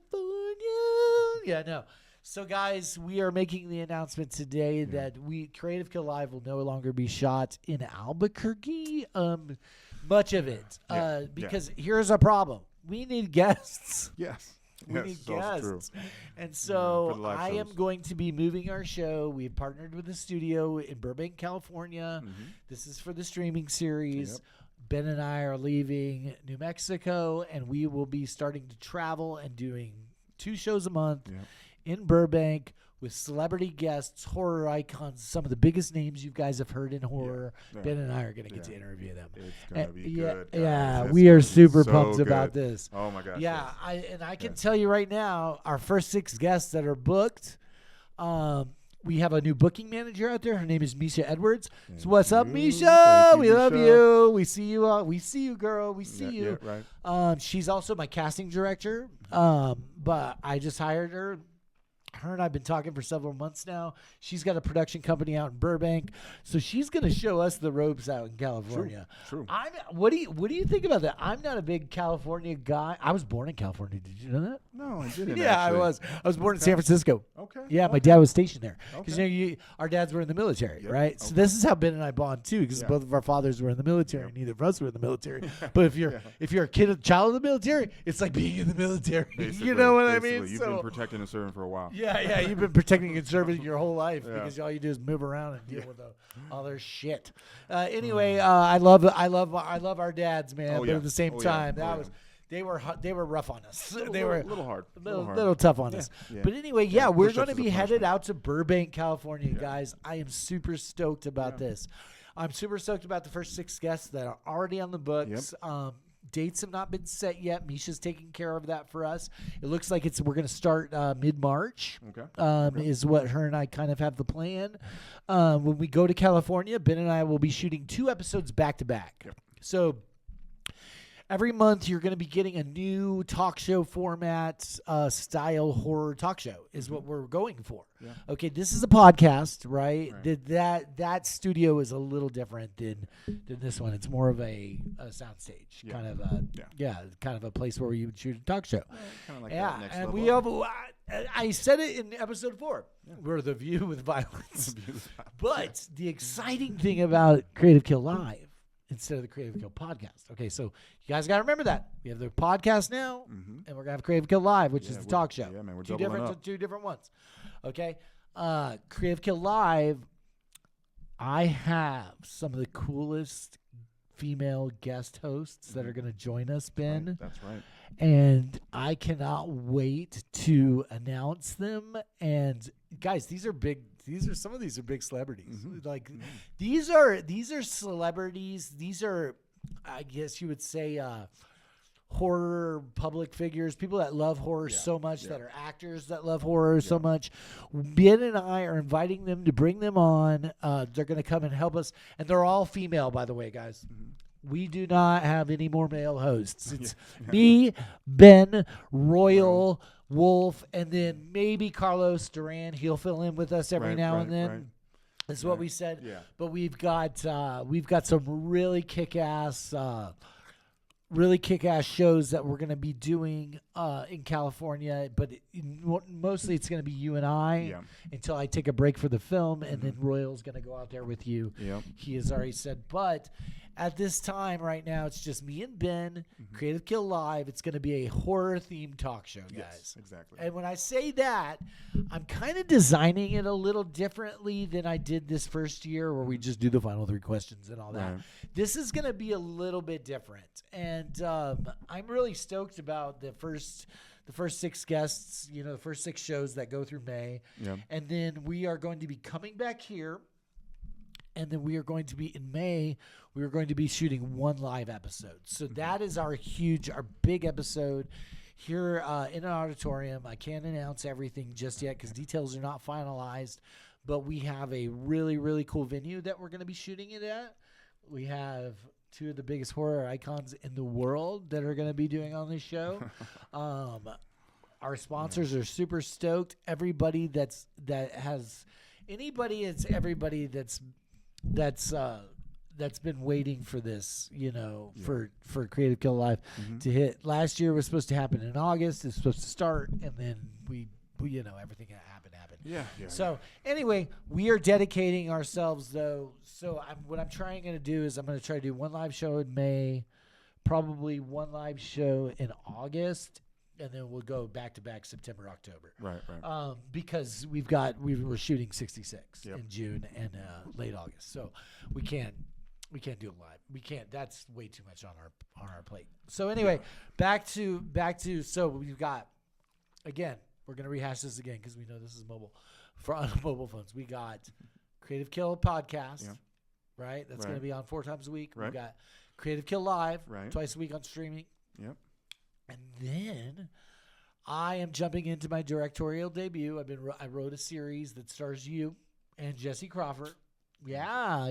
Speaker 3: Yeah, no. So, guys, we are making the announcement today that Creative Kill Live will no longer be shot in Albuquerque. Much of it, because here's our problem: we need guests.
Speaker 4: Yes.
Speaker 3: We need guests.
Speaker 4: True.
Speaker 3: And so I am
Speaker 4: shows.
Speaker 3: going to be moving our show. We've partnered with a studio in Burbank, California. This is for the streaming series.
Speaker 4: Yep.
Speaker 3: Ben and I are leaving New Mexico, and we will be starting to travel and doing 2 shows a month in Burbank with celebrity guests, horror icons, some of the biggest names you guys have heard in horror.
Speaker 4: Yeah.
Speaker 3: Ben and I are going to get to interview them.
Speaker 4: It's going to be good. Guys.
Speaker 3: Yeah,
Speaker 4: It's
Speaker 3: we are
Speaker 4: gonna be
Speaker 3: super
Speaker 4: so
Speaker 3: pumped
Speaker 4: good.
Speaker 3: about this.
Speaker 4: Oh, my gosh.
Speaker 3: Yeah,
Speaker 4: yes.
Speaker 3: I can tell you right now, our first 6 guests that are booked, we have a new booking manager out there. Her name is Misha Edwards. So what's up, Misha?
Speaker 4: Thank you,
Speaker 3: We love
Speaker 4: Misha.
Speaker 3: you. We see you. We see you, girl. We see you.
Speaker 4: Yeah, right.
Speaker 3: She's also my casting director. But I just hired her. Her and I have been talking for several months now. She's got a production company out in Burbank, so she's going to show us the ropes out in California.
Speaker 4: True.
Speaker 3: What do you think about that? I'm not a big California guy. I was born in California. Did you know that?
Speaker 4: No, I didn't.
Speaker 3: Yeah,
Speaker 4: actually.
Speaker 3: I was born in San Francisco.
Speaker 4: Okay.
Speaker 3: Yeah, my dad was stationed there because our dads were in the military, right? So this is how Ben and I bond too, because both of our fathers were in the military. Neither of us were in the military. But if you're a child of the military, it's like being in the military. You know what I mean?
Speaker 4: You've been protecting and serving for a while.
Speaker 3: Yeah, you've been protecting and serving your whole life because all you do is move around and deal with all their shit. Anyway, I love our dads, man. But at the same time, they were rough on us. They were
Speaker 4: a little hard,
Speaker 3: little tough on us.
Speaker 4: Yeah.
Speaker 3: But anyway, we're going to be headed out to Burbank, California, guys. I am super stoked about this. I'm super stoked about the first 6 guests that are already on the books. Dates have not been set yet. Misha's taking care of that for us. It looks like we're going to start mid-March. Is what her and I kind of have the plan. When we go to California, Ben and I will be shooting 2 episodes back to back. So every month you're going to be getting a new talk show format style horror talk show is what we're going for. Okay, this is a podcast, right? That studio is a little different than this one. It's more of a soundstage, kind of a place where you would shoot a talk show.
Speaker 4: Kind of like that next
Speaker 3: and
Speaker 4: level.
Speaker 3: we have. I said it in episode 4. We're the view with violence. But the exciting thing about Creative Kill Live instead of the Creative Kill podcast. Okay, so you guys got to remember that. We have the podcast now, and we're going to have Creative Kill Live, which is the talk show.
Speaker 4: Yeah, man, we're
Speaker 3: two
Speaker 4: doubling up.
Speaker 3: Two different ones. Okay? Creative Kill Live, I have some of the coolest female guest hosts that are going to join us, Ben.
Speaker 4: Right, that's right.
Speaker 3: And I cannot wait to announce them. And guys, some of these are big celebrities. Like these are celebrities. These are, I guess you would say, horror public figures, people that love horror so much, that are actors that love horror so much. Ben and I are inviting them to bring them on. They're going to come and help us. And they're all female, by the way, guys. We do not have any more male hosts. It's me, Ben, Royal, Wolf, and then maybe Carlos Duran. He'll fill in with us every now and then. Right. That's what we said. Yeah. But we've got some really kick-ass shows that we're going to be doing in California, but mostly it's going to be you and I until I take a break for the film, and then Royal's going to go out there with you. He has already said, but at this time right now, it's just me and Ben, Creative Kill Live. It's going to be a horror-themed talk show, guys.
Speaker 4: Yes, exactly.
Speaker 3: And when I say that, I'm kind of designing it a little differently than I did this first year where we just do the final 3 questions and all that. Right. This is going to be a little bit different. And I'm really stoked about the first 6 guests, the first 6 shows that go through May. And then we are going to be coming back here. And then we are going to be in May, we are going to be shooting 1 live episode. So that is our big episode here in an auditorium. I can't announce everything just yet because details are not finalized. But we have a really, really cool venue that we're going to be shooting it at. We have 2 of the biggest horror icons in the world that are going to be doing on this show. Our sponsors are super stoked. Everybody that's been waiting for this, for Creative Kill Live to hit. Last year was supposed to happen in August. It's supposed to start, and then we everything that happened.
Speaker 4: Yeah.
Speaker 3: So anyway, we are dedicating ourselves though. So what I'm trying to do is I'm going to try to do one live show in May, probably one live show in August, and then we'll go back to back September, October.
Speaker 4: Right.
Speaker 3: Because we were shooting 66 in June and late August, so we can't do it live. We can't. That's way too much on our plate. So anyway, back to so we've got, again, we're gonna rehash this again because we know this is mobile on mobile phones. We got Creative Kill podcast, right? That's gonna be on 4 times a week.
Speaker 4: Right.
Speaker 3: We got Creative Kill Live,
Speaker 4: right,
Speaker 3: twice a week on streaming.
Speaker 4: Yep.
Speaker 3: And then I am jumping into my directorial debut. I wrote a series that stars you and Jesse Crawford. Yeah.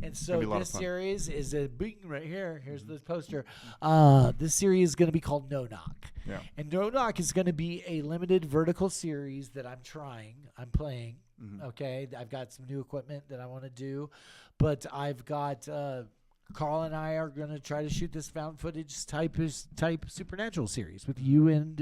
Speaker 3: And so this series is a bing right here. Here's the poster. This series is going to be called No Knock.
Speaker 4: Yeah.
Speaker 3: And No Knock is going to be a limited vertical series that I'm playing.
Speaker 4: Mm-hmm.
Speaker 3: Okay. I've got some new equipment that I want to do, but I've got Karl and I are going to try to shoot this found footage type supernatural series with you and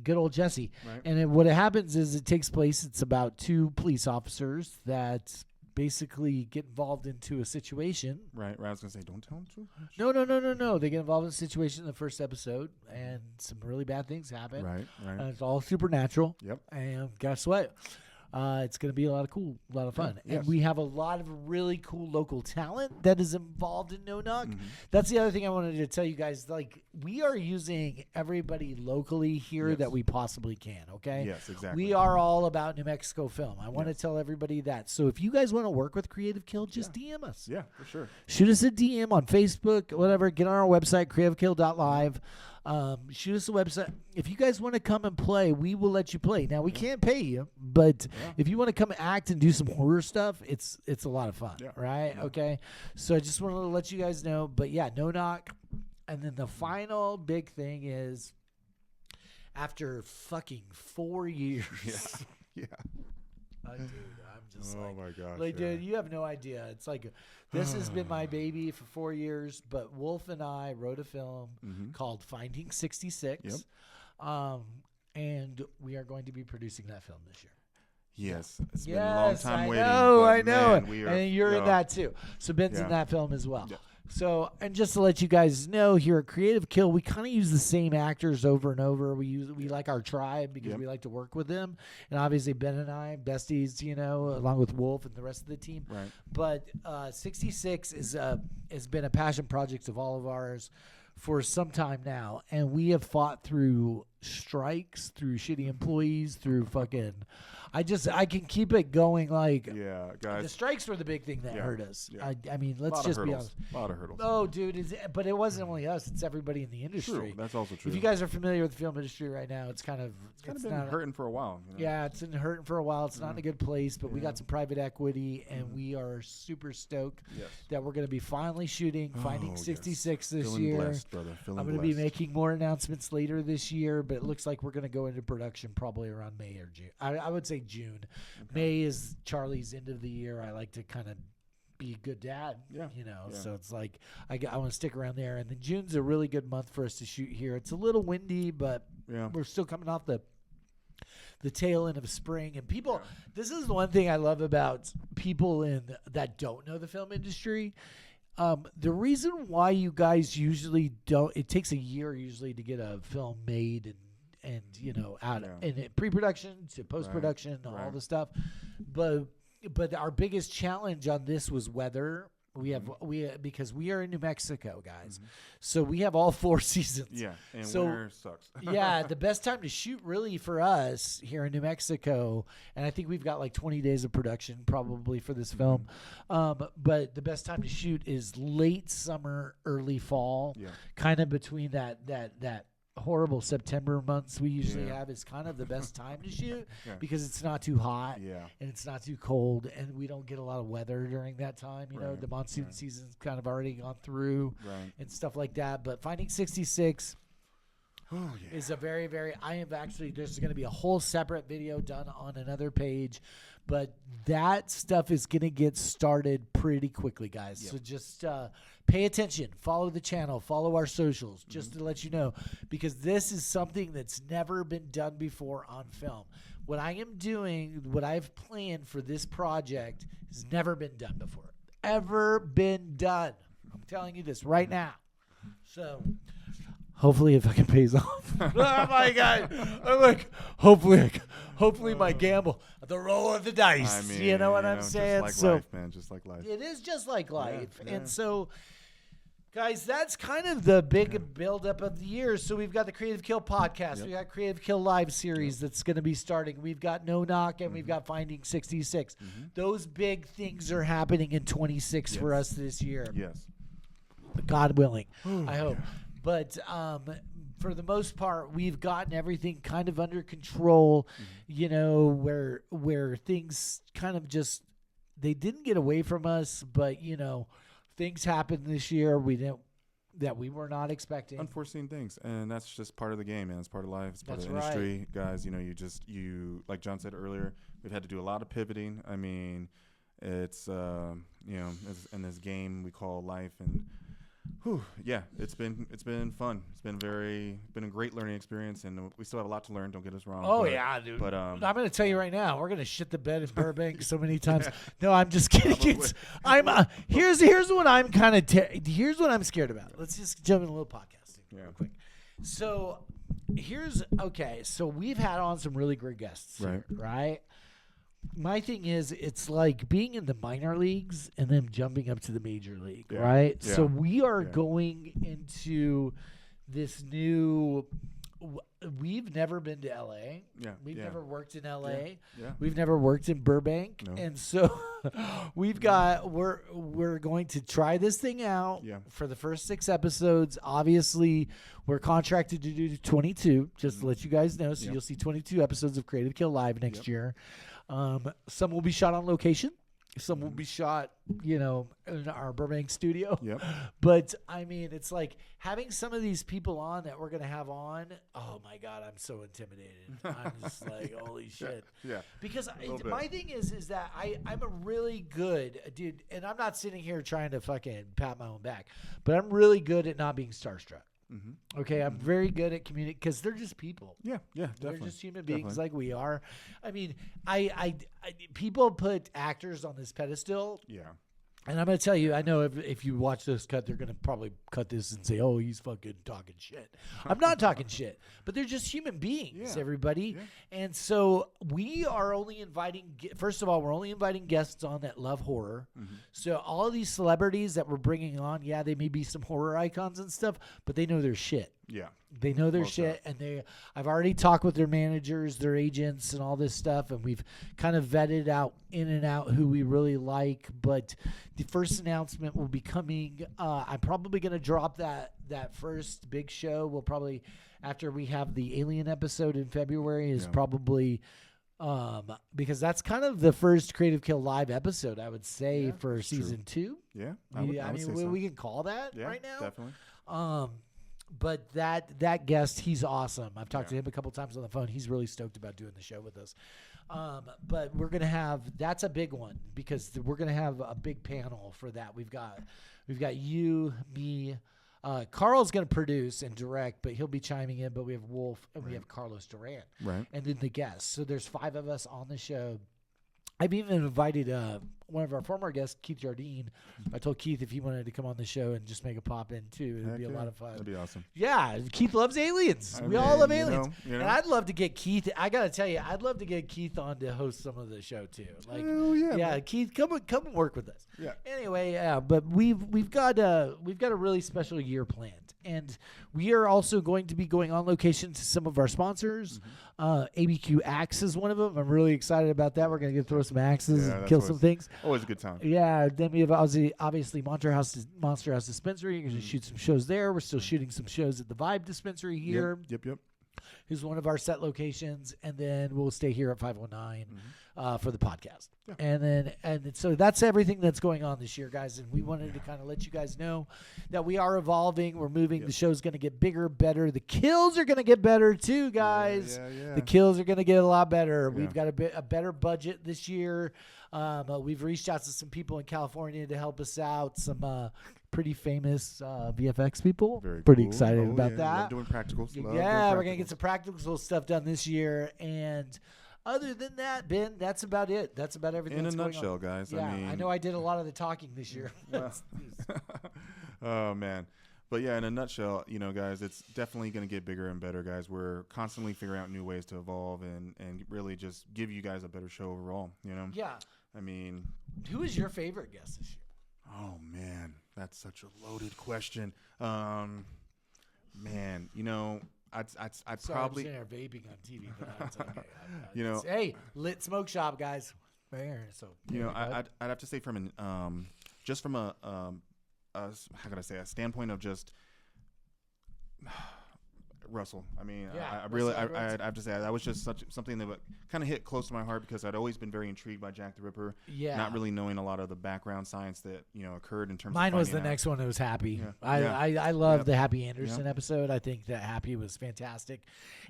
Speaker 3: good old Jesse.
Speaker 4: Right.
Speaker 3: And what happens is it takes place. It's about 2 police officers that basically get involved into a situation.
Speaker 4: Right. I was gonna say, don't tell them too much.
Speaker 3: No. They get involved in a situation in the first episode, and some really bad things happen.
Speaker 4: Right.
Speaker 3: It's all supernatural.
Speaker 4: Yep.
Speaker 3: And guess what? It's going to be a lot of fun.
Speaker 4: Yes.
Speaker 3: And we have a lot of really cool local talent that is involved in No Knock.
Speaker 4: Mm-hmm.
Speaker 3: That's the other thing I wanted to tell you guys. Like, we are using everybody locally here that we possibly can, okay?
Speaker 4: Yes, exactly.
Speaker 3: We are all about New Mexico film. I want to tell everybody that. So if you guys want to work with Creative Kill, just DM us.
Speaker 4: Yeah, for sure.
Speaker 3: Shoot us a DM on Facebook, whatever. Get on our website, creativekill.live. Shoot us a website. If you guys want to come and play, we will let you play. Now, we can't pay you, but if you want to come act and do some horror stuff, it's a lot of fun, right? Yeah. Okay. So I just wanted to let you guys know. But yeah, No Knock. And then the final big thing is after fucking 4 years.
Speaker 4: Yeah.
Speaker 3: Dude, I'm just
Speaker 4: oh my gosh.
Speaker 3: Like, dude, you have no idea. It's like, this has been my baby for 4 years, but Wolf and I wrote a film called Finding 66.
Speaker 4: Yep.
Speaker 3: And we are going to be producing that film this year.
Speaker 4: Yes. It's been a long time waiting.
Speaker 3: I know.
Speaker 4: Man,
Speaker 3: and you're in that too. So Ben's in that film as well.
Speaker 4: Yeah.
Speaker 3: So, and just to let you guys know, here at Creative Kill, we kind of use the same actors over and over. We like our tribe because we like to work with them, and obviously Ben and I, besties, along with Wolf and the rest of the team.
Speaker 4: Right.
Speaker 3: But 66 has been a passion project of all of ours for some time now, and we have fought through strikes, through shitty employees, through fucking. I can keep it going. Like,
Speaker 4: guys,
Speaker 3: the strikes were the big thing that hurt us.
Speaker 4: Yeah.
Speaker 3: I mean, let's just be honest.
Speaker 4: A lot of hurdles.
Speaker 3: Oh, dude, but it wasn't only us; it's everybody in the industry.
Speaker 4: True. That's also true.
Speaker 3: If you guys are familiar with the film industry right now, it's been
Speaker 4: hurting for a while.
Speaker 3: Yeah, it's been hurting for a while. It's not in a good place, but we got some private equity, and we are super stoked that we're going to be finally shooting Finding 66 this year.
Speaker 4: Blessed, brother.
Speaker 3: I'm going to be making more announcements later this year, but it looks like we're going to go into production probably around May or June. I would say June. Okay. May is Charlie's end of the year. I like to kind of be a good dad, so it's like I want to stick around there. And then June's a really good month for us to shoot here. It's a little windy, but we're still coming off the tail end of spring. And people, this is the one thing I love about people that don't know the film industry. The reason why you guys usually don't, it takes a year usually to get a film made and out in pre-production to post-production and all the stuff, but our biggest challenge on this was weather. Because we are in New Mexico, guys, so we have all 4 seasons.
Speaker 4: Yeah, and winter sucks.
Speaker 3: The best time to shoot really for us here in New Mexico, and I think we've got like 20 days of production probably for this film, but the best time to shoot is late summer, early fall, kind of between that horrible September months we usually have is kind of the best time to shoot because it's not too hot and it's not too cold, and we don't get a lot of weather during that time. The monsoon season's kind of already gone through and stuff like that. But Finding 66 is a very, very, there's going to be a whole separate video done on another page, But that stuff is going to get started pretty quickly, guys. So just pay attention. Follow the channel. Follow our socials, just to let you know, because this is something that's never been done before on film. What I am doing, what I've planned for this project has never been done before. Ever been done. I'm telling you this right now. So hopefully if I can pays off. Oh my God. I'm like, hopefully my gamble, the roll of the dice. I mean, you know what I'm saying?
Speaker 4: Just like life, man. Just like life.
Speaker 3: It is just like life.
Speaker 4: Yeah.
Speaker 3: And so, guys, that's kind of the big buildup of the year. So we've got the Creative Kill podcast. We got Creative Kill live series that's going to be starting. We've got No Knock, and we've got Finding 66. Those big things are happening in 26 for us this year.
Speaker 4: Yes.
Speaker 3: God willing, I hope. But for the most part, we've gotten everything kind of under control, you know, where things kind of just, they didn't get away from us, but, you know, things happened this year that we were not expecting.
Speaker 4: Unforeseen things, and that's just part of the game, man. It's part of life. It's part of the industry, guys. You know, you like John said earlier, we've had to do a lot of pivoting. I mean, it's you know, in this game we call life, and it's been fun. It's been a great learning experience, and we still have a lot to learn. Don't get us wrong.
Speaker 3: Oh yeah, dude.
Speaker 4: But
Speaker 3: I'm going to tell you right now, we're going to shit the bed in Burbank so many times. No, I'm just kidding. Here's what I'm here's what I'm scared about. Let's just jump in a little podcasting real quick. So so we've had on some really great guests, right? My thing is, it's like being in the minor leagues and then jumping up to the major league, right? Yeah. So we are going into this new. We've never been to LA. We've never worked in LA. We've never worked in Burbank, and so we're going to try this thing out for the first 6 episodes. Obviously, we're contracted to do 22. Just to let you guys know, so you'll see 22 episodes of Creative Kill live next year. Some will be shot on location. Some will be shot, you know, in our Burbank studio. But, I mean, it's like having some of these people on that we're going to have on. Oh, my God, I'm so intimidated. I'm just like, holy shit. Because my thing is that I'm a really good dude, and I'm not sitting here trying to fucking pat my own back, but I'm really good at not being starstruck. Okay, I'm very good at communicating because they're just people. Definitely. They're just human beings like we are. I mean, I people put actors on this pedestal. And I'm going to tell you, I know if you watch this cut, they're going to probably cut this and say, oh, he's fucking talking shit. I'm not talking shit, but they're just human beings, everybody. And so we are only inviting, first of all, we're only inviting guests on that love horror. So all of these celebrities that we're bringing on, they may be some horror icons and stuff, but they know their shit. They know their shit, and I've already talked with their managers, their agents, and all this stuff, and we've kind of vetted out in and out who we really like. But the first announcement will be coming. I'm probably going to drop that first big show. We'll probably, after we have the Alien episode in February, is probably because that's kind of the first Creative Kill live episode, I would say, for season 2. I mean, we can call that right now.
Speaker 4: Definitely.
Speaker 3: But that guest, he's awesome. I've talked to him a couple times on the phone. He's really stoked about doing the show with us. But we're going to have, that's a big one because we're going to have a big panel for that. We've got you, me, Karl's going to produce and direct, but he'll be chiming in. But we have Wolf and we have Carlos Duran, and then the guests. So there's 5 of us on the show. I've even invited one of our former guests, Keith Jardine. I told Keith if he wanted to come on the show and just make a pop in too, it'd be a lot of fun.
Speaker 4: That'd be awesome.
Speaker 3: Yeah, Keith loves aliens. We all love aliens. You know. And I'd love to get Keith. I gotta tell you, I'd love to get Keith on to host some of the show too. Like, Keith, come and work with us. Anyway, but we've got a really special year planned, and we are also going to be going on location to some of our sponsors. ABQ Axe is one of them. I'm really excited about that. We're gonna throw some axes and kill some things.
Speaker 4: Always a good time.
Speaker 3: Yeah. Then we have obviously Monster House Dispensary. You're going to shoot some shows there. We're still shooting some shows at the Vibe Dispensary here.
Speaker 4: Yep.
Speaker 3: Is one of our set locations, and then we'll stay here at 509. for the podcast. Yeah. And so that's everything that's going on this year, guys. And we wanted to kind of let you guys know that we are evolving. We're moving. Yep. The show's going to get bigger, better. The kills are going to get better too, guys. The kills are going to get a lot better. Yeah. We've got a better budget this year. We've reached out to some people in California to help us out. Some pretty famous VFX people. Pretty cool. Excited about that.
Speaker 4: Love doing practicals.
Speaker 3: We're going to get some practical stuff done this year. And other than that, Ben, that's about it. That's about everything that's going on.
Speaker 4: In a nutshell, guys.
Speaker 3: Yeah, I know I did a lot of the talking this year.
Speaker 4: Oh, man. But, yeah, in a nutshell, guys, it's definitely going to get bigger and better, guys. We're constantly figuring out new ways to evolve and really just give you guys a better show overall,
Speaker 3: Yeah.
Speaker 4: I mean.
Speaker 3: Who is your favorite guest this year?
Speaker 4: Oh, man. That's such a loaded question. Man, I'd
Speaker 3: Sorry,
Speaker 4: probably.
Speaker 3: I'm sitting there vaping on TV, but that's okay. Hey, lit smoke shop, guys. Right here. So
Speaker 4: I'd have to say from an just from a how could I say a standpoint of just Russell. I mean, I have to say that was just something that kind of hit close to my heart because I'd always been very intrigued by Jack the Ripper.
Speaker 3: Yeah.
Speaker 4: Not really knowing a lot of the background science that occurred in terms.
Speaker 3: Mine
Speaker 4: of
Speaker 3: was the next one that was Happy. Yeah. I love the Happy Anderson episode. I think that Happy was fantastic,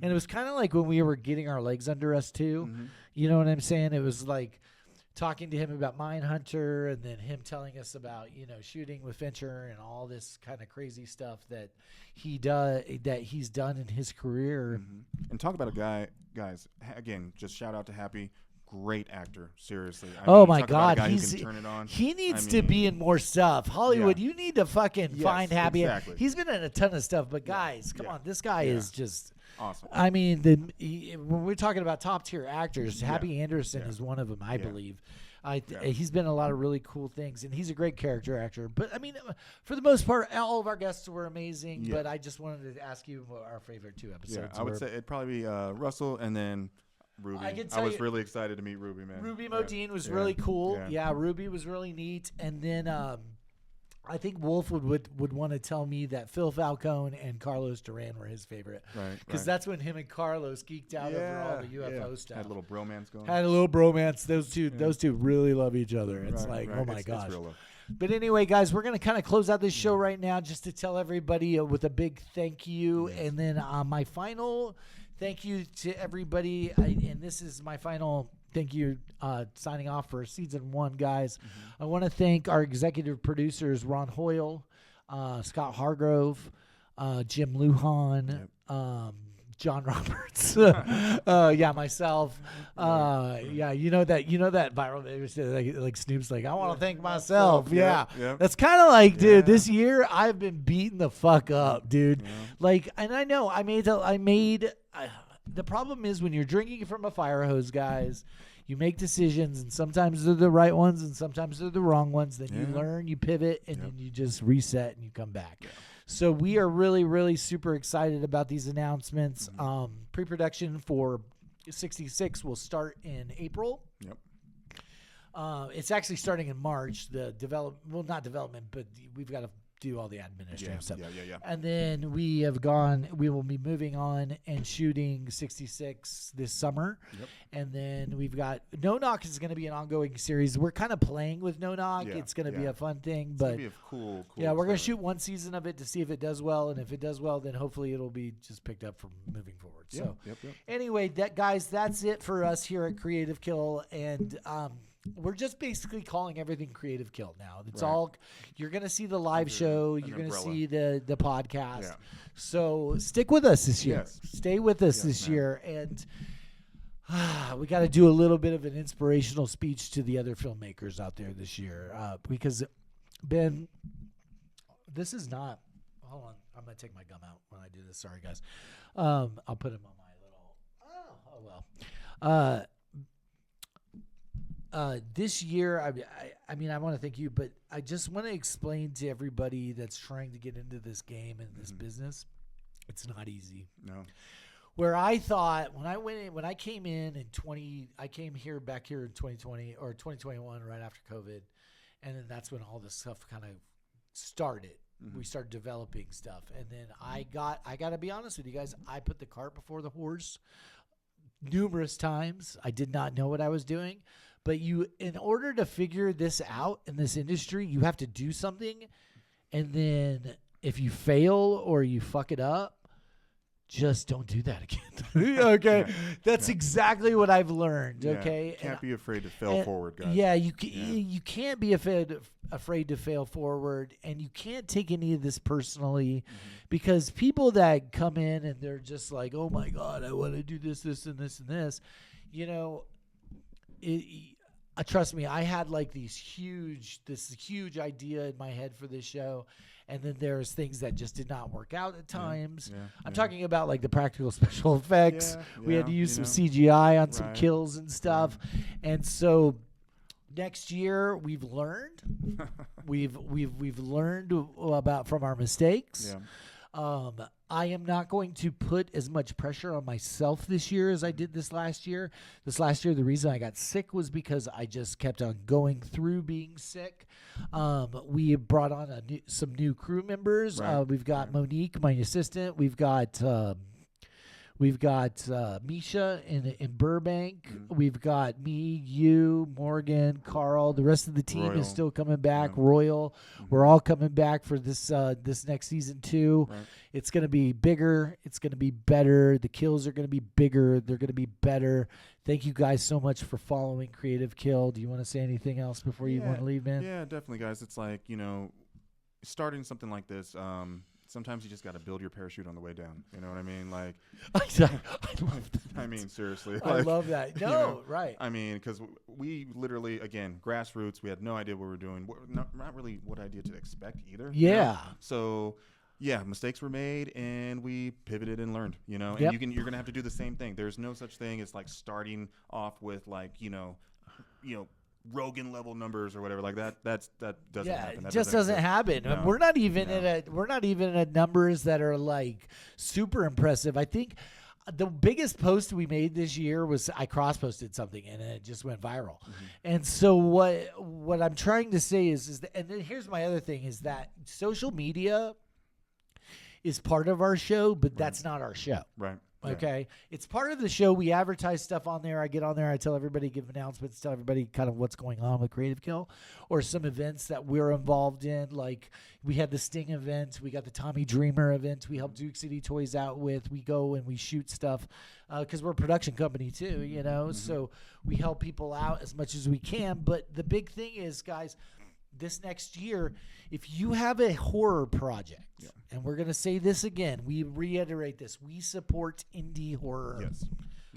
Speaker 3: and it was kind of like when we were getting our legs under us too. Mm-hmm. You know what I'm saying? It was like talking to him about Mindhunter and then him telling us about, shooting with Fincher and all this kind of crazy stuff that he's done in his career.
Speaker 4: Mm-hmm. And talk about a guy, guys, again, just shout out to Happy. Great actor, seriously.
Speaker 3: My God, he needs to be in more stuff. Hollywood, you need to fucking find Happy. Exactly. He's been in a ton of stuff, but guys, come on, this guy is just
Speaker 4: awesome.
Speaker 3: I mean, when we're talking about top tier actors, Happy Anderson is one of them, I believe. He's been in a lot of really cool things, and he's a great character actor. But I mean, for the most part, all of our guests were amazing. Yeah. But I just wanted to ask you what our favorite 2 episodes.
Speaker 4: Yeah, I would say it'd probably be Russell and then Ruby.
Speaker 3: I
Speaker 4: was really excited to meet Ruby, man.
Speaker 3: Ruby Modine was really cool. Yeah, Ruby was really neat. And then I think Wolf would want to tell me that Phil Falcone and Carlos Duran were his favorite. Right. Because that's when him and Carlos geeked out over all the UFO stuff.
Speaker 4: Had a little bromance going.
Speaker 3: Those two really love each other. It's oh my gosh. It's real love. But anyway, guys, we're going to kind of close out this show right now just to tell everybody with a big thank you. Yes. And then my final thank you to everybody. And this is my final thank you signing off for season 1, guys. Mm-hmm. I want to thank our executive producers, Ron Hoyle, Scott Hargrove, Jim Lujan, John Roberts, myself. You know that viral like Snoop's like, I want to thank myself. Yeah. That's kind of like, dude, this year I've been beating the fuck up, dude. Yeah. Like, and I know the problem is when you're drinking from a fire hose, guys, you make decisions, and sometimes they're the right ones and sometimes they're the wrong ones. Then you learn, you pivot, and then you just reset and you come back. Yeah. So we are really, really super excited about these announcements. Mm-hmm. Pre-production for 66 will start in April. Yep. It's actually starting in March. Not development, but we've got to do all the administrative stuff. Yeah. And then we will be moving on and shooting 66 this summer. Yep. And then we've got No Knock is going to be an ongoing series. We're kind of playing with No Knock. Yeah. It's going to be a fun thing. It's going to be a cool we're going to shoot one season of it to see if it does well. And if it does well, then hopefully it'll be just picked up from moving forward. So anyway, guys, that's it for us here at Creative Kill. And we're just basically calling everything Creative Kill now. It's all, you're going to see the live show. You're going to see the podcast. Yeah. So stick with us this year. Yes. Stay with us this year. And we got to do a little bit of an inspirational speech to the other filmmakers out there this year. Because, Ben, this is not, hold on. I'm going to take my gum out when I do this. Sorry, guys. I'll put them on my little, well. This year, I mean, I want to thank you, but I just want to explain to everybody that's trying to get into this game and this business, it's not easy. No. Where I thought when I came back here in 2020 or 2021, right after COVID, and then that's when all this stuff kind of started. Mm-hmm. We started developing stuff, and then I got to be honest with you guys, I put the cart before the horse numerous times. I did not know what I was doing. But in order to figure this out in this industry, you have to do something. And then if you fail or you fuck it up, just don't do that again. Okay. That's exactly what I've learned. Okay.
Speaker 4: Can't be afraid to fail forward, guys.
Speaker 3: Yeah. You can't be afraid to fail forward, and you can't take any of this personally because people that come in and they're just like, oh my God, I want to do this, this, and this, and this, you know, trust me, I had like this huge idea in my head for this show. And then there's things that just did not work out at times. I'm talking about like the practical special effects. We had to use some CGI on some kills and stuff. And so next year we've learned. we've learned about from our mistakes. I am not going to put as much pressure on myself this year as I did this last year. This last year, the reason I got sick was because I just kept on going through being sick. We brought on some new crew members. We've got Monique, my assistant. We've got Misha in Burbank. We've got me, you, Morgan, Karl. The rest of the team is still coming back. Royal, we're all coming back for this next season too. It's going to be bigger. It's going to be better. The kills are going to be bigger. They're going to be better. Thank you guys so much for following Creative Kill. Do you want to say anything else before you want to leave, man?
Speaker 4: Yeah, definitely, guys. It's like, you know, starting something like this, sometimes you just got to build your parachute on the way down. You know what I mean? Like,
Speaker 3: I love that.
Speaker 4: I mean, seriously.
Speaker 3: I love that. No,
Speaker 4: you know,
Speaker 3: right.
Speaker 4: I mean, because we literally, again, grassroots, we had no idea what we were doing. Not really what idea to expect either.
Speaker 3: Yeah.
Speaker 4: You know? So, yeah, mistakes were made and we pivoted and learned, you know, and you're going to have to do the same thing. There's no such thing as like starting off with like, you know, Rogan level numbers or whatever like that. That doesn't happen. That
Speaker 3: it just doesn't happen.
Speaker 4: No.
Speaker 3: We're not even at numbers that are like super impressive. I think the biggest post we made this year was I cross posted something and it just went viral. And so what I'm trying to say is that, and then here's my other thing is that social media is part of our show, but that's not our show.
Speaker 4: Right.
Speaker 3: Okay. It's part of the show. We advertise stuff on there. I get on there. I tell everybody, give announcements, tell everybody kind of what's going on with Creative Kill or some events that we're involved in. Like we had the Sting event. We got the Tommy Dreamer event. We help Duke City Toys out with. We go and we shoot stuff because we're a production company too, you know. So we help people out as much as we can. But the big thing is, guys, this next year, if you have a horror project, and we're going to say this again, we reiterate this, we support indie horror.
Speaker 4: Yes.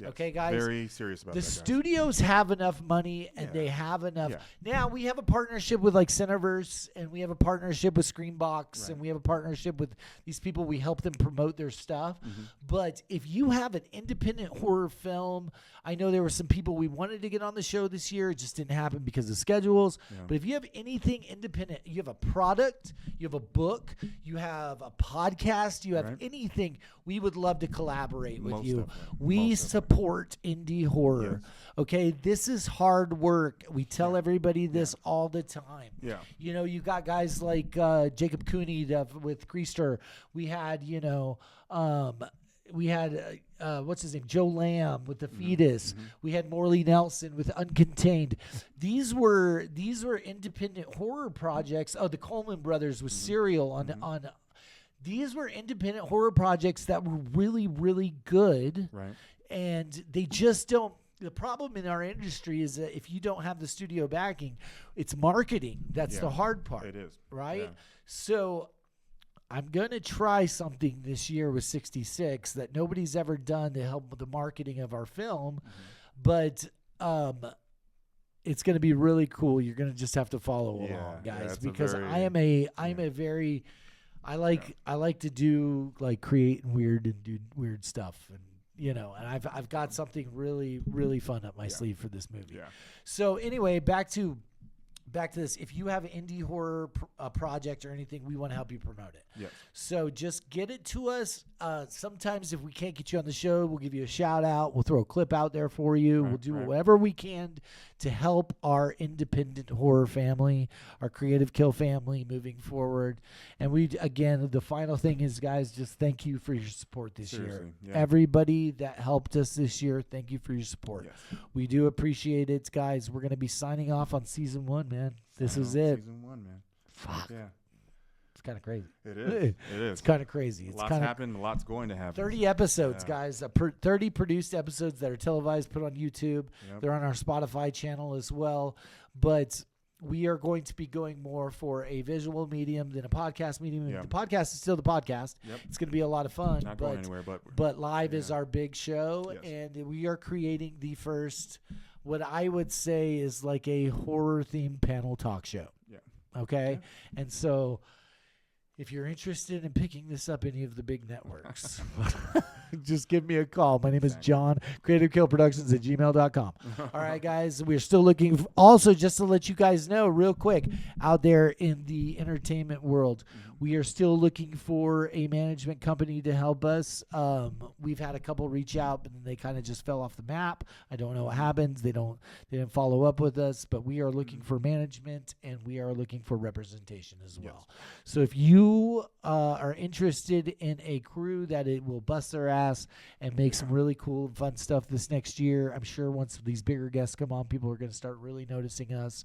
Speaker 3: Okay, guys?
Speaker 4: Very serious about that,
Speaker 3: The
Speaker 4: guys.
Speaker 3: studios have enough money, and they have enough. Now, we have a partnership with like Cineverse, and we have a partnership with Screenbox, and we have a partnership with these people. We help them promote their stuff. But if you have an independent horror film, I know there were some people we wanted to get on the show this year. It just didn't happen because of schedules. But if you have anything independent, you have a product, you have a book, you have a podcast, you have anything, we would love to collaborate with you. We support indie horror. Okay, this is hard work. We tell everybody this all the time. You know, you got guys like Jacob Cooney with Creaster. We had, you know, what's his name? Joe Lamb with The Fetus. We had Morley Nelson with Uncontained. These were independent horror projects. Oh, the Coleman brothers with Serial on. These were independent horror projects that were really, really good. Right. And they just don't. The problem in our industry is that if you don't have the studio backing, it's marketing. That's the hard part.
Speaker 4: It is.
Speaker 3: Right?
Speaker 4: Yeah.
Speaker 3: So I'm going to try something this year with 66 that nobody's ever done to help with the marketing of our film. But it's going to be really cool. You're going to just have to follow along, guys, because I like to do like create and do weird stuff, and you know, and I've got something really, really fun up my sleeve for this movie. So anyway, back to back to this. If you have an indie horror project or anything, we want to help you promote it.
Speaker 4: Yes.
Speaker 3: So just get it to us. Sometimes if we can't get you on the show, we'll give you a shout out. We'll throw a clip out there for you. We'll do whatever we can to help our independent horror family, our Creative Kill family moving forward. And again, the final thing is, guys, just thank you for your support this year.
Speaker 4: Yeah.
Speaker 3: Everybody that helped us this year, thank you for your support.
Speaker 4: Yes.
Speaker 3: We do appreciate it, guys. We're going to be signing off on season 1, man. This is it.
Speaker 4: Season 1, man.
Speaker 3: Fuck.
Speaker 4: Yeah.
Speaker 3: It's kind of crazy.
Speaker 4: It is. It is.
Speaker 3: It's kind of crazy. It's
Speaker 4: lots happened. A lot's going to happen.
Speaker 3: 30 episodes, guys. 30 produced episodes that are televised, put on YouTube.
Speaker 4: Yep.
Speaker 3: They're on our Spotify channel as well. But we are going to be going more for a visual medium than a podcast medium.
Speaker 4: Yep.
Speaker 3: The podcast is still the podcast.
Speaker 4: Yep.
Speaker 3: It's going to be a lot of fun.
Speaker 4: Not going anywhere,
Speaker 3: but live is our big show.
Speaker 4: Yes.
Speaker 3: And we are creating the first, what I would say is like a horror-themed panel talk show.
Speaker 4: Yeah.
Speaker 3: Okay? Yeah. And so if you're interested in picking this up any of the big networks, just give me a call. My name is John, creativekillproductions@gmail.com. All right, guys, we're still looking. Also, just to let you guys know real quick, out there in the entertainment world, we are still looking for a management company to help us. We've had a couple reach out, but they kind of just fell off the map. I don't know what happens. They didn't follow up with us, but we are looking for management, and we are looking for representation as well. Yes. So if you are interested in a crew that it will bust their ass and make some really cool and fun stuff this next year, I'm sure once these bigger guests come on, people are going to start really noticing us.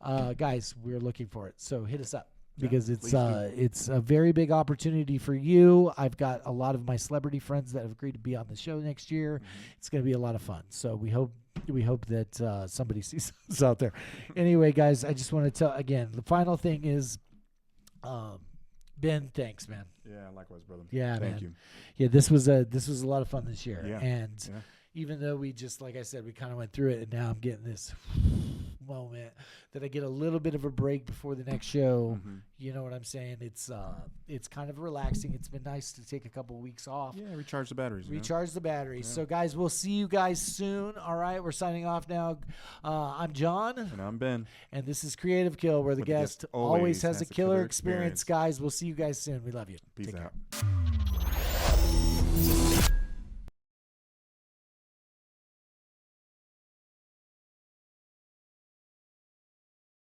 Speaker 3: Guys, we're looking for it. So hit us up. Because it's a very big opportunity for you. I've got a lot of my celebrity friends that have agreed to be on the show next year. Mm-hmm. It's going to be a lot of fun. So we hope that somebody sees us out there. Anyway, guys, I just want to tell again. The final thing is, Ben, thanks, man.
Speaker 4: Yeah, likewise, brother.
Speaker 3: Yeah,
Speaker 4: thank
Speaker 3: man.
Speaker 4: you.
Speaker 3: Yeah, this was a lot of fun this year.
Speaker 4: Yeah.
Speaker 3: And even though we just, like I said, we kind of went through it, and now I'm getting this moment that I get a little bit of a break before the next show. Mm-hmm. You know what I'm saying? It's kind of relaxing. It's been nice to take a couple of weeks off.
Speaker 4: Yeah, recharge the batteries.
Speaker 3: The batteries. Yeah. So, guys, we'll see you guys soon. All right, we're signing off now. I'm John.
Speaker 4: And I'm Ben.
Speaker 3: And this is Creative Kill, where the guest always has a killer experience. Guys, we'll see you guys soon. We love you.
Speaker 4: Peace
Speaker 3: Take
Speaker 4: out.
Speaker 3: care.